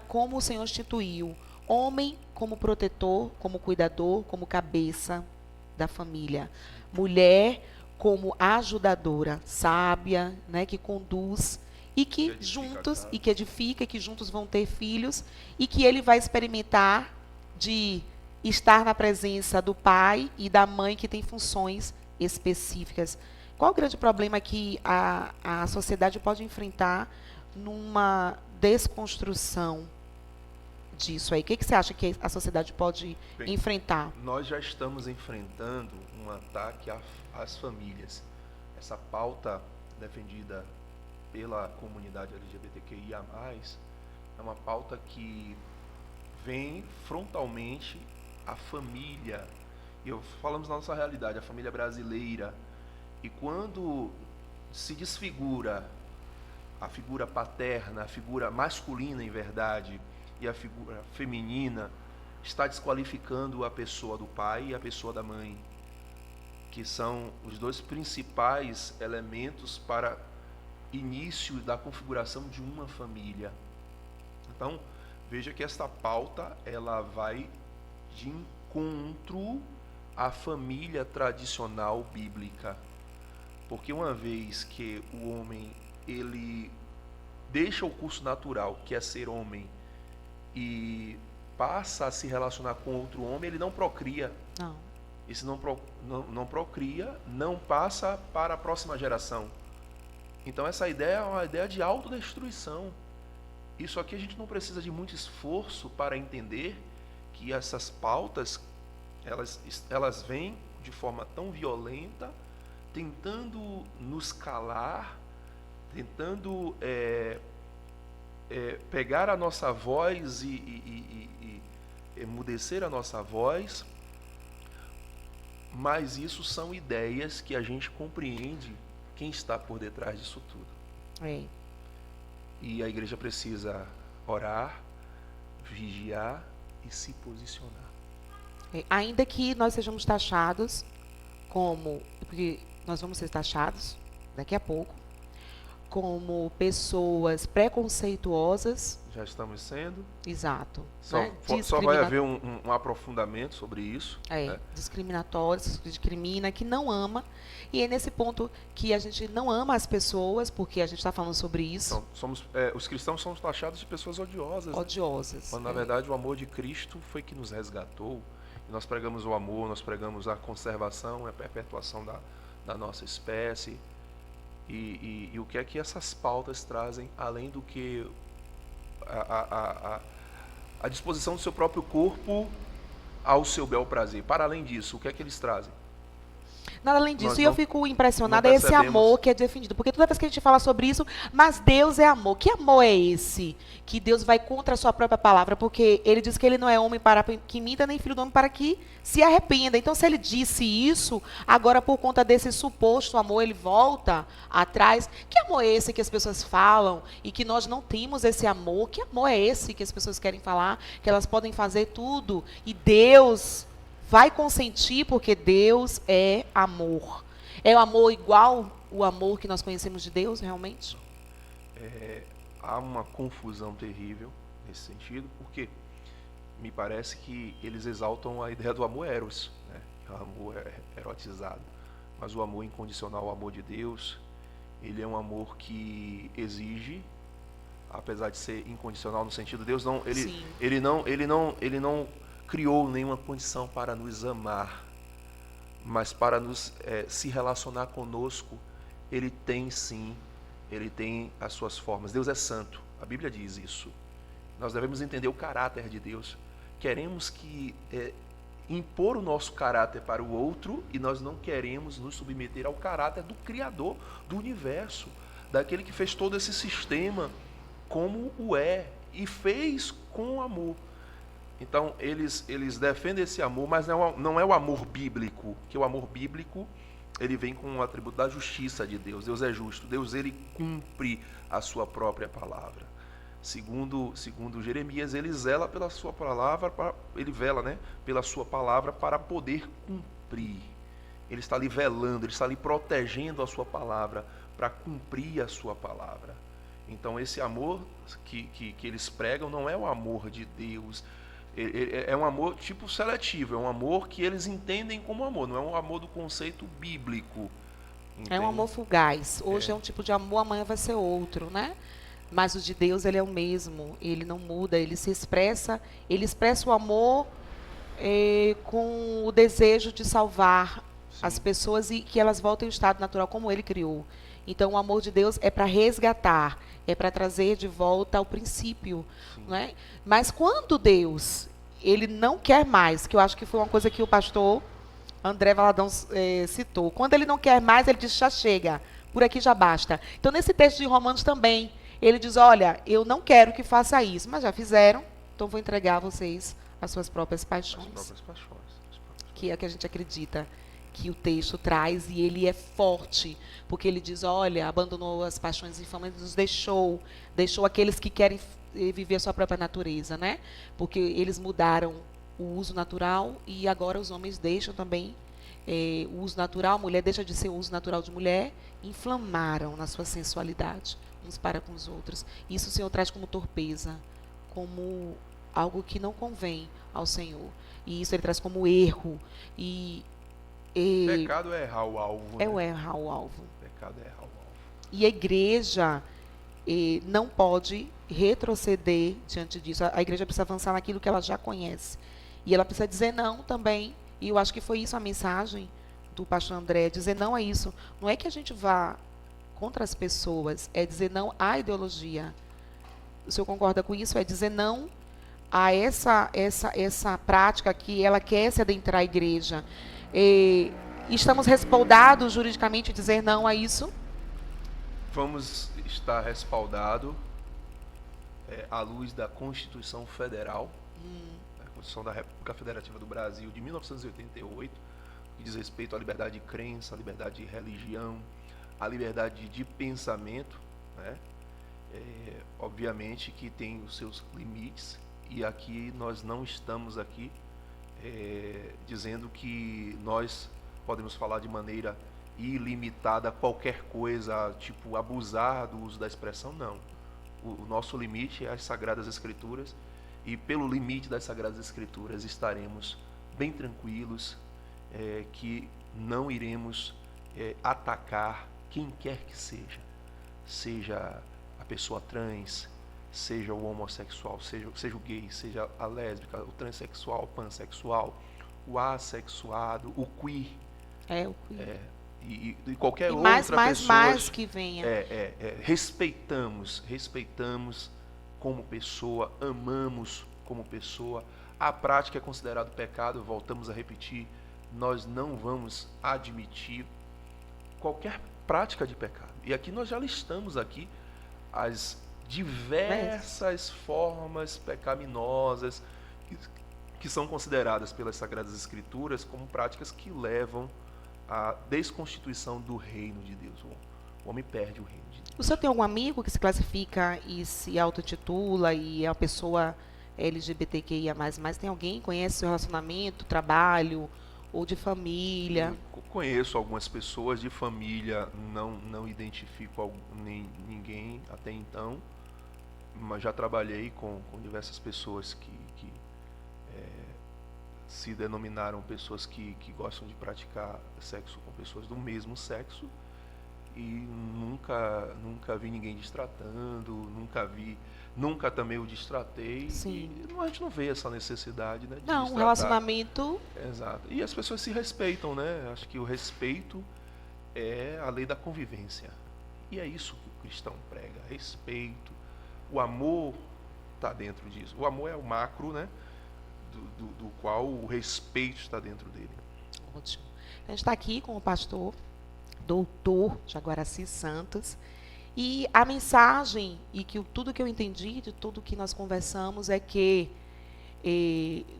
como o Senhor instituiu, homem como protetor, como cuidador, como cabeça da família, mulher como ajudadora, sábia, né, que conduz e que juntos, e que edifica, e que juntos vão ter filhos, e que ele vai experimentar de estar na presença do pai e da mãe, que tem funções específicas. Qual o grande problema que a sociedade pode enfrentar numa desconstrução disso aí? O que você acha que a sociedade pode enfrentar? Nós já estamos enfrentando um ataque às famílias. Essa pauta defendida pela comunidade LGBTQIA+, é uma pauta que vem frontalmente à família. E falamos na nossa realidade, a família brasileira. E quando se desfigura a figura paterna, a figura masculina, em verdade, e a figura feminina, está desqualificando a pessoa do pai e a pessoa da mãe, que são os dois principais elementos para início da configuração de uma família. Então, veja que esta pauta, ela vai de encontro à família tradicional bíblica. Porque uma vez que o homem, ele deixa o curso natural, que é ser homem, e passa a se relacionar com outro homem, ele não procria. Não. Esse não procria, não passa para a próxima geração. Então essa ideia é uma ideia de autodestruição. Isso aqui a gente não precisa de muito esforço para entender que essas pautas, elas vêm de forma tão violenta, tentando nos calar, tentando pegar a nossa voz e emudecer a nossa voz, mas isso são ideias que a gente compreende quem está por detrás disso tudo. E a igreja precisa orar, vigiar e se posicionar. Ainda que nós sejamos taxados porque nós vamos ser taxados daqui a pouco, como pessoas preconceituosas. Já estamos sendo. Exato. Só vai haver um aprofundamento sobre isso. Né? Discriminatórios, que discrimina, que não ama. E é nesse ponto que a gente não ama as pessoas, porque a gente está falando sobre isso. Então, os cristãos somos taxados de pessoas odiosas. Odiosas. Né? Quando, na verdade, o amor de Cristo foi que nos resgatou. E nós pregamos o amor, nós pregamos a conservação, a perpetuação da nossa espécie. E o que é que essas pautas trazem, além do que a disposição do seu próprio corpo ao seu bel prazer. Para além disso, o que é que eles trazem? Nada além disso. Nós E eu não, fico não impressionada, é esse percebemos. amor que é defendido. Porque toda vez que a gente fala sobre isso, mas Deus é amor. Que amor é esse? Que Deus vai contra a sua própria palavra. Porque ele diz que ele não é homem para que minta, nem filho do homem para que se arrependa. Então, se ele disse isso, agora por conta desse suposto amor, ele volta atrás. Que amor é esse que as pessoas falam e que nós não temos esse amor? Que amor é esse que as pessoas querem falar? Que elas podem fazer tudo e Deus vai consentir, porque Deus é amor. É o amor igual o amor que nós conhecemos de Deus, realmente? Há uma confusão terrível nesse sentido, porque me parece que eles exaltam a ideia do amor eros, né? O amor erotizado. Mas o amor incondicional, o amor de Deus, ele é um amor que exige, apesar de ser incondicional no sentido de Deus, não, ele não criou nenhuma condição para nos amar, mas para nos se relacionar conosco, ele tem sim, ele tem as suas formas. Deus é santo, a Bíblia diz isso. Nós devemos entender o caráter de Deus. Queremos impor o nosso caráter para o outro e nós não queremos nos submeter ao caráter do Criador do universo, daquele que fez todo esse sistema como o é e fez com amor. Então, eles defendem esse amor, mas não é o amor bíblico, que o amor bíblico, ele vem com o atributo da justiça de Deus. Deus é justo, Deus ele cumpre a sua própria palavra. Segundo Jeremias, ele zela pela sua palavra, ele vela, né, pela sua palavra para poder cumprir. Ele está ali velando, ele está ali protegendo a sua palavra para cumprir a sua palavra. Então, esse amor que eles pregam não é o amor de Deus. É um amor tipo seletivo, é um amor que eles entendem como amor, não é um amor do conceito bíblico. Entende? É um amor fugaz. Hoje é um tipo de amor, amanhã vai ser outro, né? Mas o de Deus, ele é o mesmo, ele não muda, ele expressa o amor com o desejo de salvar as pessoas e que elas voltem ao estado natural como ele criou. Então, o amor de Deus é para resgatar, é para trazer de volta ao princípio. Não é? Mas quando Deus, ele não quer mais, que eu acho que foi uma coisa que o pastor André Valadão citou, quando ele não quer mais, ele diz, já chega, por aqui já basta. Então, nesse texto de Romanos também, ele diz, olha, eu não quero que faça isso, mas já fizeram, então vou entregar a vocês as suas próprias paixões. As próprias paixões. Que é o que a gente acredita que o texto traz, e ele é forte, porque ele diz, olha, abandonou as paixões infames, nos deixou aqueles que querem viver a sua própria natureza, né? Porque eles mudaram o uso natural e agora os homens deixam também o uso natural, a mulher deixa de ser o uso natural de mulher, inflamaram na sua sensualidade, uns para com os outros. Isso o Senhor traz como torpeza, como algo que não convém ao Senhor. E isso ele traz como erro. Pecado é errar o alvo. É o errar o alvo. Pecado é errar o alvo. E a igreja não pode retroceder diante disso. A igreja precisa avançar naquilo que ela já conhece. E ela precisa dizer não também. E eu acho que foi isso a mensagem do pastor André, dizer não a isso. Não é que a gente vá contra as pessoas, é dizer não à ideologia. O senhor concorda com isso? É dizer não a essa prática que ela quer se adentrar à igreja. Estamos respaldados juridicamente dizer não a isso? Vamos estar respaldados à luz da Constituição Federal, a Constituição da República Federativa do Brasil de 1988, que diz respeito à liberdade de crença, à liberdade de religião, à liberdade de pensamento, né? Obviamente que tem os seus limites, e aqui nós não estamos aqui dizendo que nós podemos falar de maneira ilimitada qualquer coisa, tipo abusar do uso da expressão, não. O nosso limite é as Sagradas Escrituras, e pelo limite das Sagradas Escrituras estaremos bem tranquilos, que não iremos atacar quem quer que seja a pessoa trans, seja o homossexual, seja o gay, seja a lésbica, o transexual, o pansexual, o assexuado, o queer. O queer. e qualquer E outra mais pessoa. que venha. Respeitamos como pessoa, amamos como pessoa. A prática é considerado pecado, voltamos a repetir, nós não vamos admitir qualquer prática de pecado. E aqui nós já listamos aqui as diversas formas pecaminosas que são consideradas pelas Sagradas Escrituras como práticas que levam à desconstituição do reino de Deus. O homem perde o reino de Deus. O senhor tem algum amigo que se classifica e se autotitula e é uma pessoa LGBTQIA+? Tem alguém que conhece seu relacionamento, trabalho ou de família? Eu conheço algumas pessoas de família, não identifico ninguém até então, mas já trabalhei com diversas pessoas que se denominaram pessoas que gostam de praticar sexo com pessoas do mesmo sexo, e nunca vi ninguém destratando, nunca também o destratei. Sim. E a gente não vê essa necessidade, né, de Não, o destratar. relacionamento... Exato. E as pessoas se respeitam, né? Acho que o respeito é a lei da convivência. E é isso que o cristão prega, respeito. O amor está dentro disso. O amor é o macro, né? Do qual o respeito está dentro dele. Ótimo. A gente está aqui com o pastor, doutor Jaguaraci Santos, e a mensagem, e que tudo que eu entendi, de tudo que nós conversamos, é que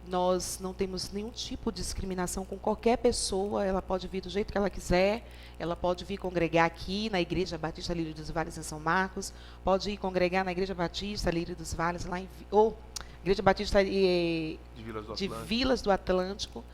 nós não temos nenhum tipo de discriminação com qualquer pessoa, ela pode vir do jeito que ela quiser, ela pode vir congregar aqui na Igreja Batista Lírio dos Vales em São Marcos, pode ir congregar na Igreja Batista Lírio dos Vales, ou Igreja Batista de Vilas do Atlântico,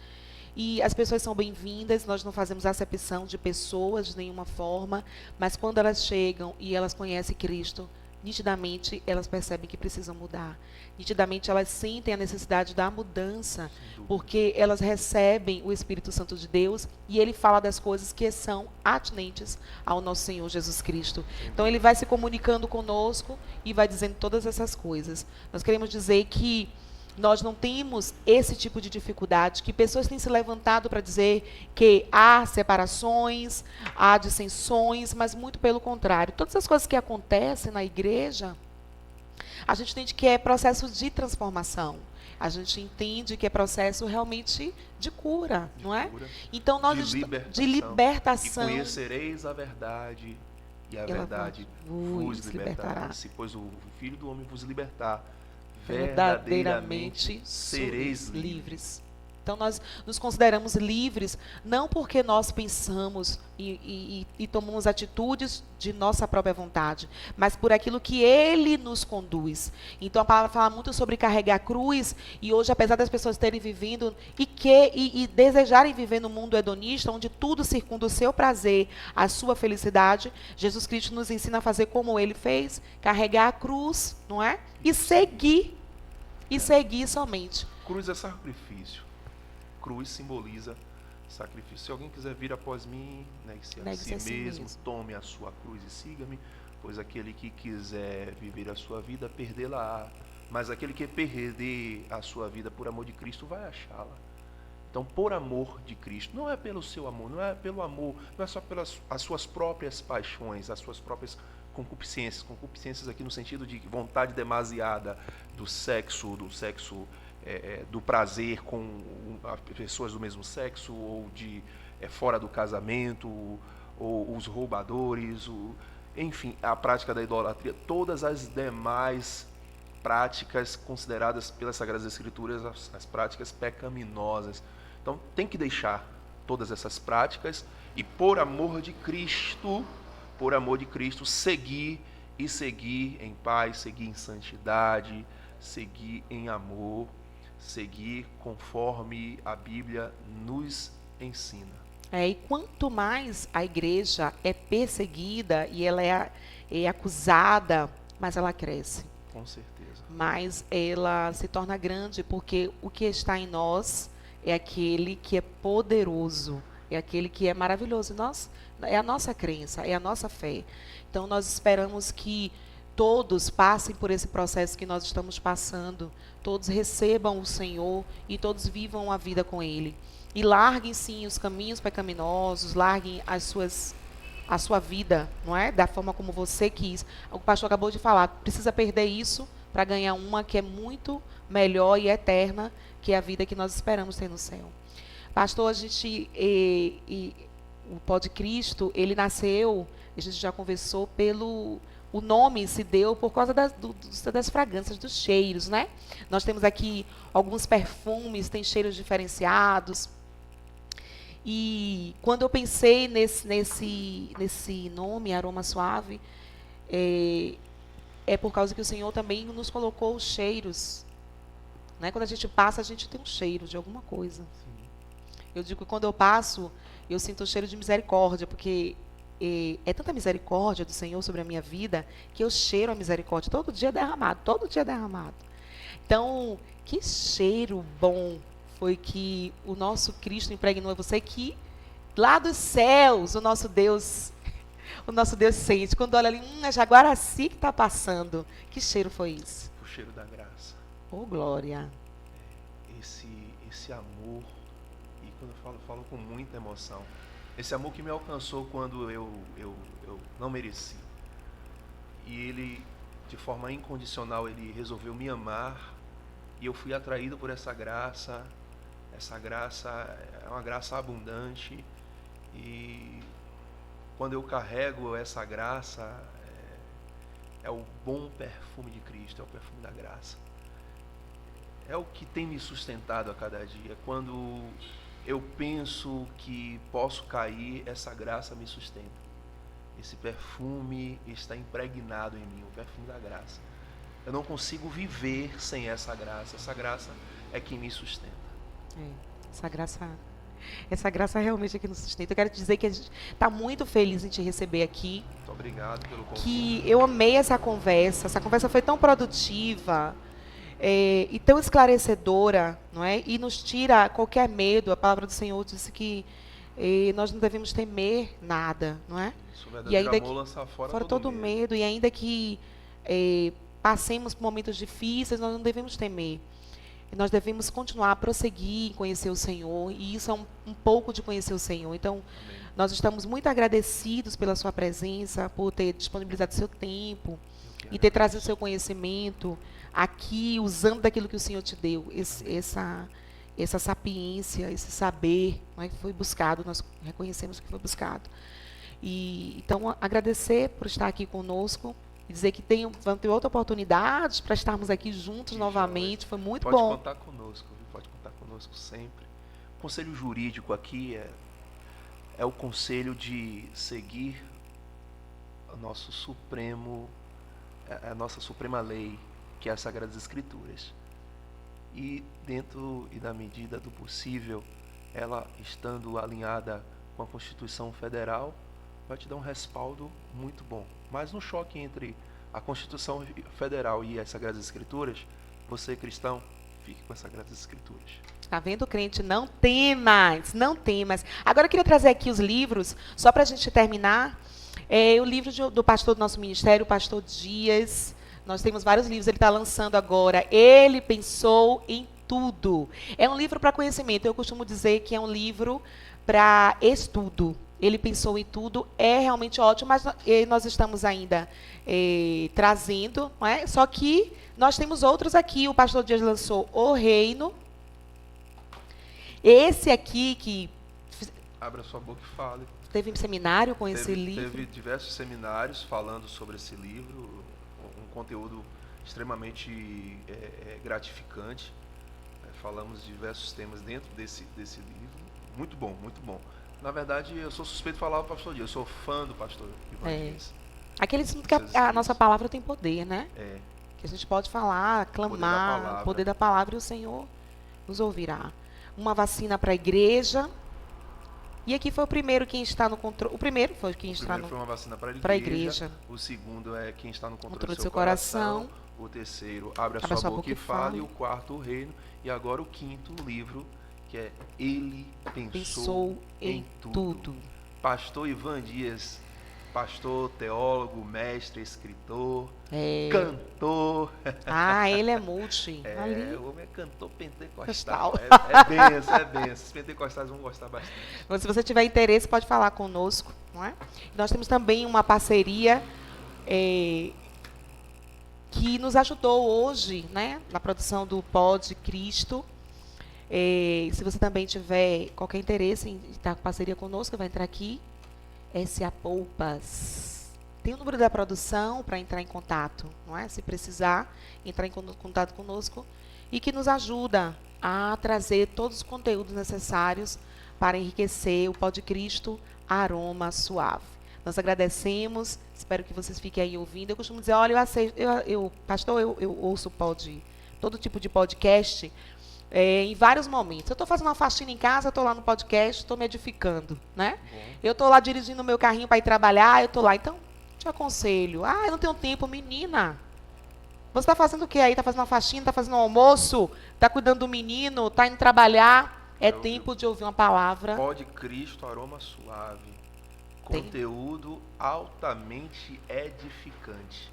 e as pessoas são bem-vindas, nós não fazemos acepção de pessoas de nenhuma forma, mas quando elas chegam e elas conhecem Cristo, nitidamente elas percebem que precisam mudar. Nitidamente elas sentem a necessidade da mudança, porque elas recebem o Espírito Santo de Deus e ele fala das coisas que são atinentes ao nosso Senhor Jesus Cristo. Então ele vai se comunicando conosco e vai dizendo todas essas coisas. Nós queremos dizer que nós não temos esse tipo de dificuldade, que pessoas têm se levantado para dizer que há separações, há dissensões, mas muito pelo contrário. Todas as coisas que acontecem na igreja, a gente entende que é processo de transformação. A gente entende que é processo realmente de cura, não é? Então, nós de libertação. E conhecereis a verdade, e a verdade vos libertará. Pois o Filho do Homem vos libertar, verdadeiramente sereis livres. Então nós nos consideramos livres, não porque nós pensamos e tomamos atitudes de nossa própria vontade, mas por aquilo que Ele nos conduz. Então a palavra fala muito sobre carregar a cruz, e hoje, apesar das pessoas terem vivido e desejarem viver no mundo hedonista, onde tudo circunda o seu prazer, a sua felicidade, Jesus Cristo nos ensina a fazer como Ele fez, carregar a cruz, não é? E seguir somente. Cruz é sacrifício. Cruz simboliza sacrifício. Se alguém quiser vir após mim, negue-se a si mesmo, tome a sua cruz e siga-me, pois aquele que quiser viver a sua vida, perdê-la-á. Mas aquele que perder a sua vida por amor de Cristo, vai achá-la. Então, por amor de Cristo, não é pelo seu amor, não é pelo amor, não é só pelas as suas próprias paixões, as suas próprias concupiscências aqui no sentido de vontade demasiada do sexo, do prazer com pessoas do mesmo sexo, ou de fora do casamento, ou os roubadores, enfim, a prática da idolatria, todas as demais práticas consideradas pelas Sagradas Escrituras as práticas pecaminosas. Então tem que deixar todas essas práticas e, por amor de Cristo, seguir em paz, seguir em santidade, seguir em amor, seguir conforme a Bíblia nos ensina. E quanto mais a igreja é perseguida e ela é acusada, mais ela cresce. Com certeza. Mais ela se torna grande, porque o que está em nós é aquele que é poderoso, é aquele que é maravilhoso. É a nossa crença, é a nossa fé. Então nós esperamos que todos passem por esse processo que nós estamos passando, todos recebam o Senhor e todos vivam a vida com Ele. E larguem, sim, os caminhos pecaminosos, larguem a sua vida, não é? Da forma como você quis. O pastor acabou de falar, precisa perder isso para ganhar uma que é muito melhor e eterna, que é a vida que nós esperamos ter no céu. Pastor, a gente, o Pó de Cristo, ele nasceu, a gente já conversou, o nome se deu por causa das fragrâncias, dos cheiros, né? Nós temos aqui alguns perfumes, tem cheiros diferenciados. E quando eu pensei nesse nome, Aroma Suave, é por causa que o Senhor também nos colocou os cheiros. Né? Quando a gente passa, a gente tem um cheiro de alguma coisa. Eu digo que quando eu passo, eu sinto o cheiro de misericórdia, porque é tanta misericórdia do Senhor sobre a minha vida, que eu cheiro a misericórdia todo dia derramado, todo dia derramado. Então, que cheiro bom foi que o nosso Cristo impregnou em você, que lá dos céus o nosso Deus sente. Quando olha ali, é Jaguaraci que está passando. Que cheiro foi isso? O cheiro da graça. Oh, glória. Esse amor, e quando eu falo com muita emoção, esse amor que me alcançou quando eu não mereci. E ele, de forma incondicional, ele resolveu me amar, e eu fui atraído por essa graça. Essa graça é uma graça abundante, e quando eu carrego essa graça, é o bom perfume de Cristo, é o perfume da graça. É o que tem me sustentado a cada dia. Quando eu penso que posso cair, essa graça me sustenta. Esse perfume está impregnado em mim, o perfume da graça. Eu não consigo viver sem essa graça. Essa graça é quem me sustenta. Essa graça realmente é que nos sustenta. Eu quero te dizer que a gente está muito feliz em te receber aqui. Muito obrigado pelo convite. Que eu amei essa conversa foi tão produtiva e tão esclarecedora, não é? E nos tira qualquer medo. A palavra do Senhor disse que nós não devemos temer nada, não é? Isso, e ainda amor lança fora todo medo, e ainda que passemos por momentos difíceis, nós não devemos temer. Nós devemos continuar a prosseguir em conhecer o Senhor, e isso é um pouco de conhecer o Senhor. Então, amém, nós estamos muito agradecidos pela sua presença, por ter disponibilizado seu tempo e ter trazido seu conhecimento aqui, usando daquilo que o Senhor te deu, essa sapiência, esse saber, não é, que foi buscado, nós reconhecemos que foi buscado. E então, agradecer por estar aqui conosco, e dizer que vão ter outra oportunidade para estarmos aqui juntos novamente. Foi muito bom. Pode contar conosco, viu? Pode contar conosco sempre. O conselho jurídico aqui é o conselho de seguir o nosso supremo, a nossa suprema lei, que é as Sagradas Escrituras. E dentro e na medida do possível, ela estando alinhada com a Constituição Federal, vai te dar um respaldo muito bom. Mas no choque entre a Constituição Federal e as Sagradas Escrituras, você, cristão, fique com as Sagradas Escrituras. Está vendo, crente? Não temas, não temas. Agora eu queria trazer aqui os livros, só para a gente terminar. O livro do pastor do nosso ministério, o pastor Dias. Nós temos vários livros, ele está lançando agora. Ele pensou em tudo. É um livro para conhecimento. Eu costumo dizer que é um livro para estudo. Ele pensou em tudo, é realmente ótimo, mas nós estamos ainda trazendo, não é? Só que nós temos outros aqui. O pastor Dias lançou O Reino. Esse aqui que... Abra sua boca e fale. Teve um seminário com esse livro. Teve diversos seminários falando sobre esse livro, um conteúdo extremamente gratificante. Falamos de diversos temas dentro desse livro. Muito bom, muito bom. Na verdade, eu sou suspeito de falar o pastor Dias. Eu sou fã do pastor Ivan Dias. Aqueles que a nossa palavra tem poder, né? Que a gente pode falar, clamar, poder da palavra, e o Senhor nos ouvirá. Uma vacina para a igreja. E aqui foi o primeiro quem está no controle. O primeiro foi quem está no... foi uma vacina para a igreja. O segundo é quem está no controle do seu coração. O terceiro, Abra sua boca e fale. O quarto, O Reino. E agora o quinto livro, que é Ele Pensou em Tudo. Pastor Ivan Dias, Pastor, teólogo, mestre, escritor, É. cantor. Ah, ele é multi. Ali. O homem é cantor pentecostal. Postal. É benção, é benção. Os pentecostais vão gostar bastante. Então, se você tiver interesse, pode falar conosco, não é? Nós temos também uma parceria que nos ajudou hoje, né, na produção do Pod Cristo. Se você também tiver qualquer interesse em estar com parceria conosco, vai entrar aqui, SA Poupas. Tem o número da produção para entrar em contato, não é? Se precisar, entrar em contato conosco e que nos ajuda a trazer todos os conteúdos necessários para enriquecer o Pod Cristo Aroma Suave. Nós agradecemos, espero que vocês fiquem aí ouvindo. Eu costumo dizer, olha, pastor, eu ouço todo tipo de podcast em vários momentos. Eu estou fazendo uma faxina em casa, estou lá no podcast, estou me edificando, né? Eu estou lá dirigindo o meu carrinho para ir trabalhar, eu estou lá. Então, te aconselho. Ah, eu não tenho tempo, menina. Você está fazendo o quê aí? Está fazendo uma faxina, está fazendo um almoço, está cuidando do menino, está indo trabalhar. É tempo de ouvir uma palavra. Pod Cristo, Aroma Suave. Conteúdo altamente edificante.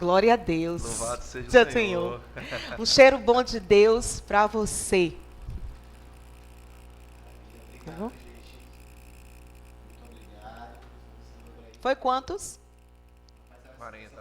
Glória a Deus. Louvado seja o Senhor. Um cheiro bom de Deus para você. Obrigado, gente. Muito obrigado. Foi quantos? 40.